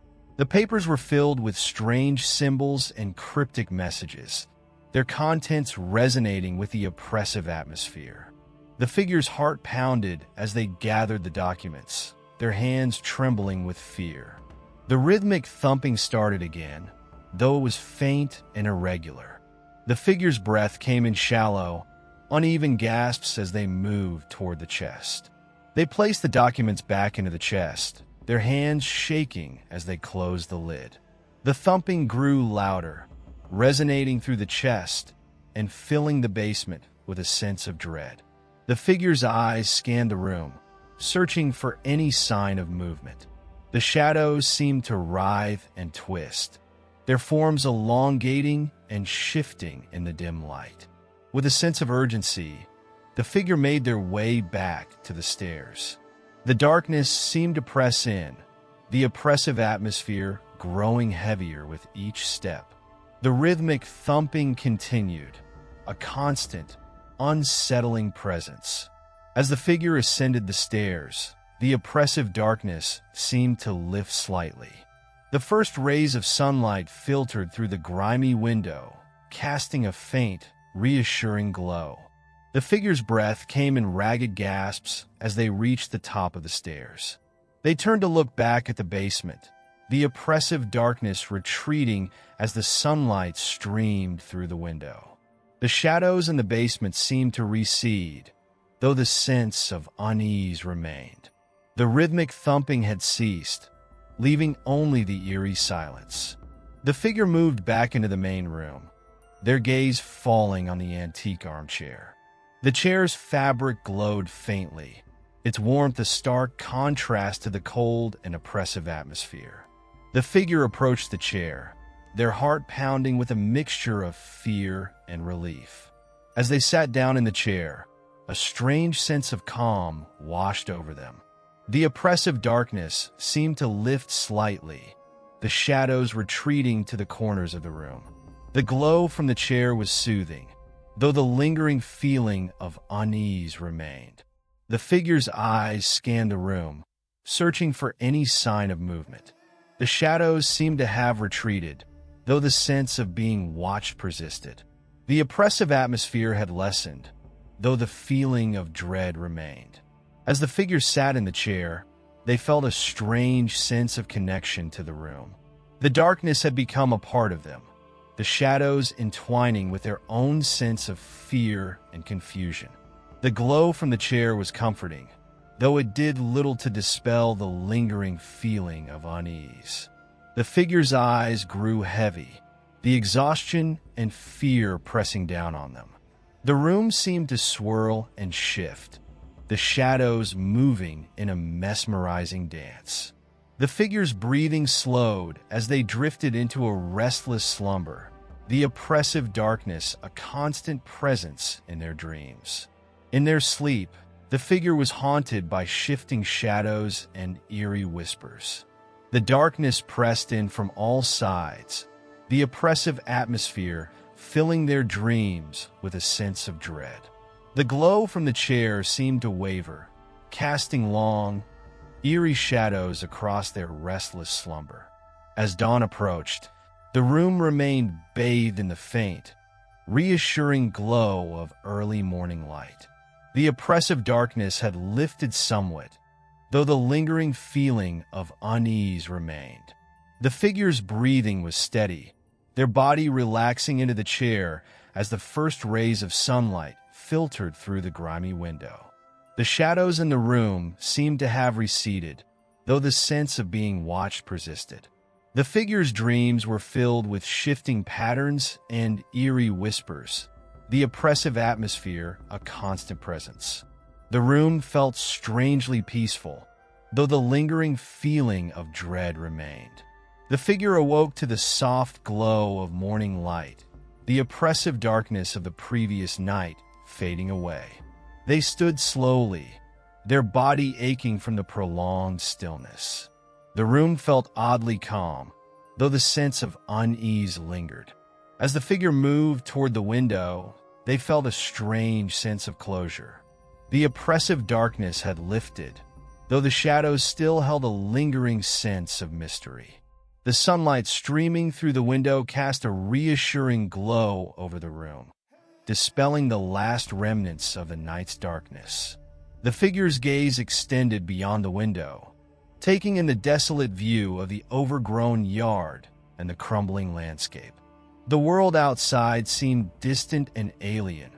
The papers were filled with strange symbols and cryptic messages, their contents resonating with the oppressive atmosphere. The figure's heart pounded as they gathered the documents, their hands trembling with fear. The rhythmic thumping started again, though it was faint and irregular. The figure's breath came in shallow, uneven gasps as they moved toward the chest. They placed the documents back into the chest, their hands shaking as they closed the lid. The thumping grew louder, resonating through the chest and filling the basement with a sense of dread. The figure's eyes scanned the room, searching for any sign of movement. The shadows seemed to writhe and twist, their forms elongating and shifting in the dim light. With a sense of urgency, the figure made their way back to the stairs. The darkness seemed to press in, the oppressive atmosphere growing heavier with each step. The rhythmic thumping continued, a constant, unsettling presence. As the figure ascended the stairs, the oppressive darkness seemed to lift slightly. The first rays of sunlight filtered through the grimy window, casting a faint, reassuring glow. The figure's breath came in ragged gasps as they reached the top of the stairs. They turned to look back at the basement, the oppressive darkness retreating as the sunlight streamed through the window. The shadows in the basement seemed to recede, though the sense of unease remained. The rhythmic thumping had ceased, leaving only the eerie silence. The figure moved back into the main room, their gaze falling on the antique armchair. The chair's fabric glowed faintly, its warmth a stark contrast to the cold and oppressive atmosphere. The figure approached the chair, their heart pounding with a mixture of fear and relief. As they sat down in the chair, a strange sense of calm washed over them. The oppressive darkness seemed to lift slightly, the shadows retreating to the corners of the room. The glow from the chair was soothing, though the lingering feeling of unease remained. The figure's eyes scanned the room, searching for any sign of movement. The shadows seemed to have retreated, though the sense of being watched persisted. The oppressive atmosphere had lessened, though the feeling of dread remained. As the figure sat in the chair, they felt a strange sense of connection to the room. The darkness had become a part of them, the shadows entwining with their own sense of fear and confusion. The glow from the chair was comforting, though it did little to dispel the lingering feeling of unease. The figure's eyes grew heavy, the exhaustion and fear pressing down on them. The room seemed to swirl and shift, the shadows moving in a mesmerizing dance. The figure's breathing slowed as they drifted into a restless slumber, the oppressive darkness a constant presence in their dreams. In their sleep, the figure was haunted by shifting shadows and eerie whispers. The darkness pressed in from all sides, the oppressive atmosphere filling their dreams with a sense of dread. The glow from the chair seemed to waver, casting long, eerie shadows across their restless slumber. As dawn approached, the room remained bathed in the faint, reassuring glow of early morning light. The oppressive darkness had lifted somewhat, though the lingering feeling of unease remained. The figure's breathing was steady, their body relaxing into the chair as the first rays of sunlight filtered through the grimy window. The shadows in the room seemed to have receded, though the sense of being watched persisted. The figure's dreams were filled with shifting patterns and eerie whispers, the oppressive atmosphere a constant presence. The room felt strangely peaceful, though the lingering feeling of dread remained. The figure awoke to the soft glow of morning light, the oppressive darkness of the previous night fading away. They stood slowly, their body aching from the prolonged stillness. The room felt oddly calm, though the sense of unease lingered. As the figure moved toward the window, they felt a strange sense of closure. The oppressive darkness had lifted, though the shadows still held a lingering sense of mystery. The sunlight streaming through the window cast a reassuring glow over the room, dispelling the last remnants of the night's darkness. The figure's gaze extended beyond the window, taking in the desolate view of the overgrown yard and the crumbling landscape. The world outside seemed distant and alien,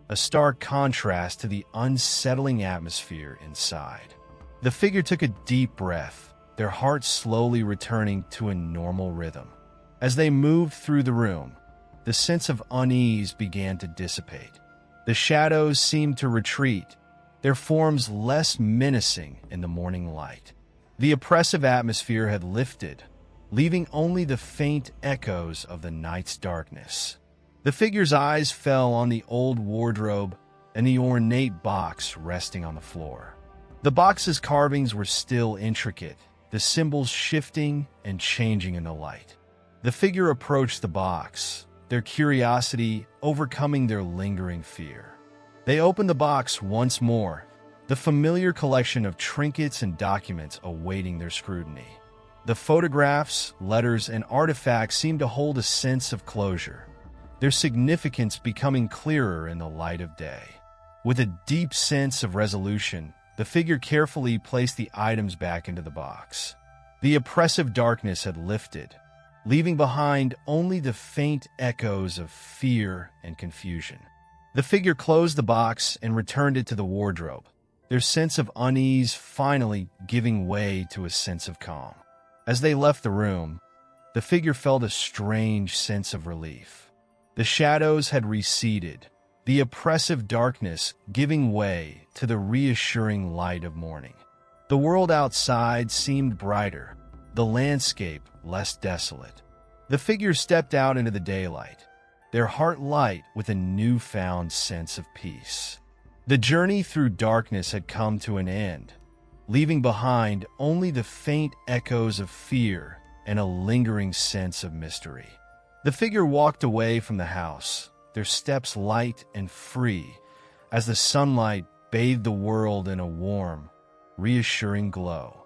a stark contrast to the unsettling atmosphere inside. The figure took a deep breath, their hearts slowly returning to a normal rhythm. As they moved through the room, the sense of unease began to dissipate. The shadows seemed to retreat, their forms less menacing in the morning light. The oppressive atmosphere had lifted, leaving only the faint echoes of the night's darkness. The figure's eyes fell on the old wardrobe and the ornate box resting on the floor. The box's carvings were still intricate, the symbols shifting and changing in the light. The figure approached the box, their curiosity overcoming their lingering fear. They opened the box once more, the familiar collection of trinkets and documents awaiting their scrutiny. The photographs, letters, and artifacts seemed to hold a sense of closure, their significance becoming clearer in the light of day. With a deep sense of resolution, the figure carefully placed the items back into the box. The oppressive darkness had lifted, leaving behind only the faint echoes of fear and confusion. The figure closed the box and returned it to the wardrobe, their sense of unease finally giving way to a sense of calm. As they left the room, the figure felt a strange sense of relief. The shadows had receded, the oppressive darkness giving way to the reassuring light of morning. The world outside seemed brighter, the landscape less desolate. The figure stepped out into the daylight, their heart light with a newfound sense of peace. The journey through darkness had come to an end, leaving behind only the faint echoes of fear and a lingering sense of mystery. The figure walked away from the house, their steps light and free, as the sunlight bathed the world in a warm, reassuring glow.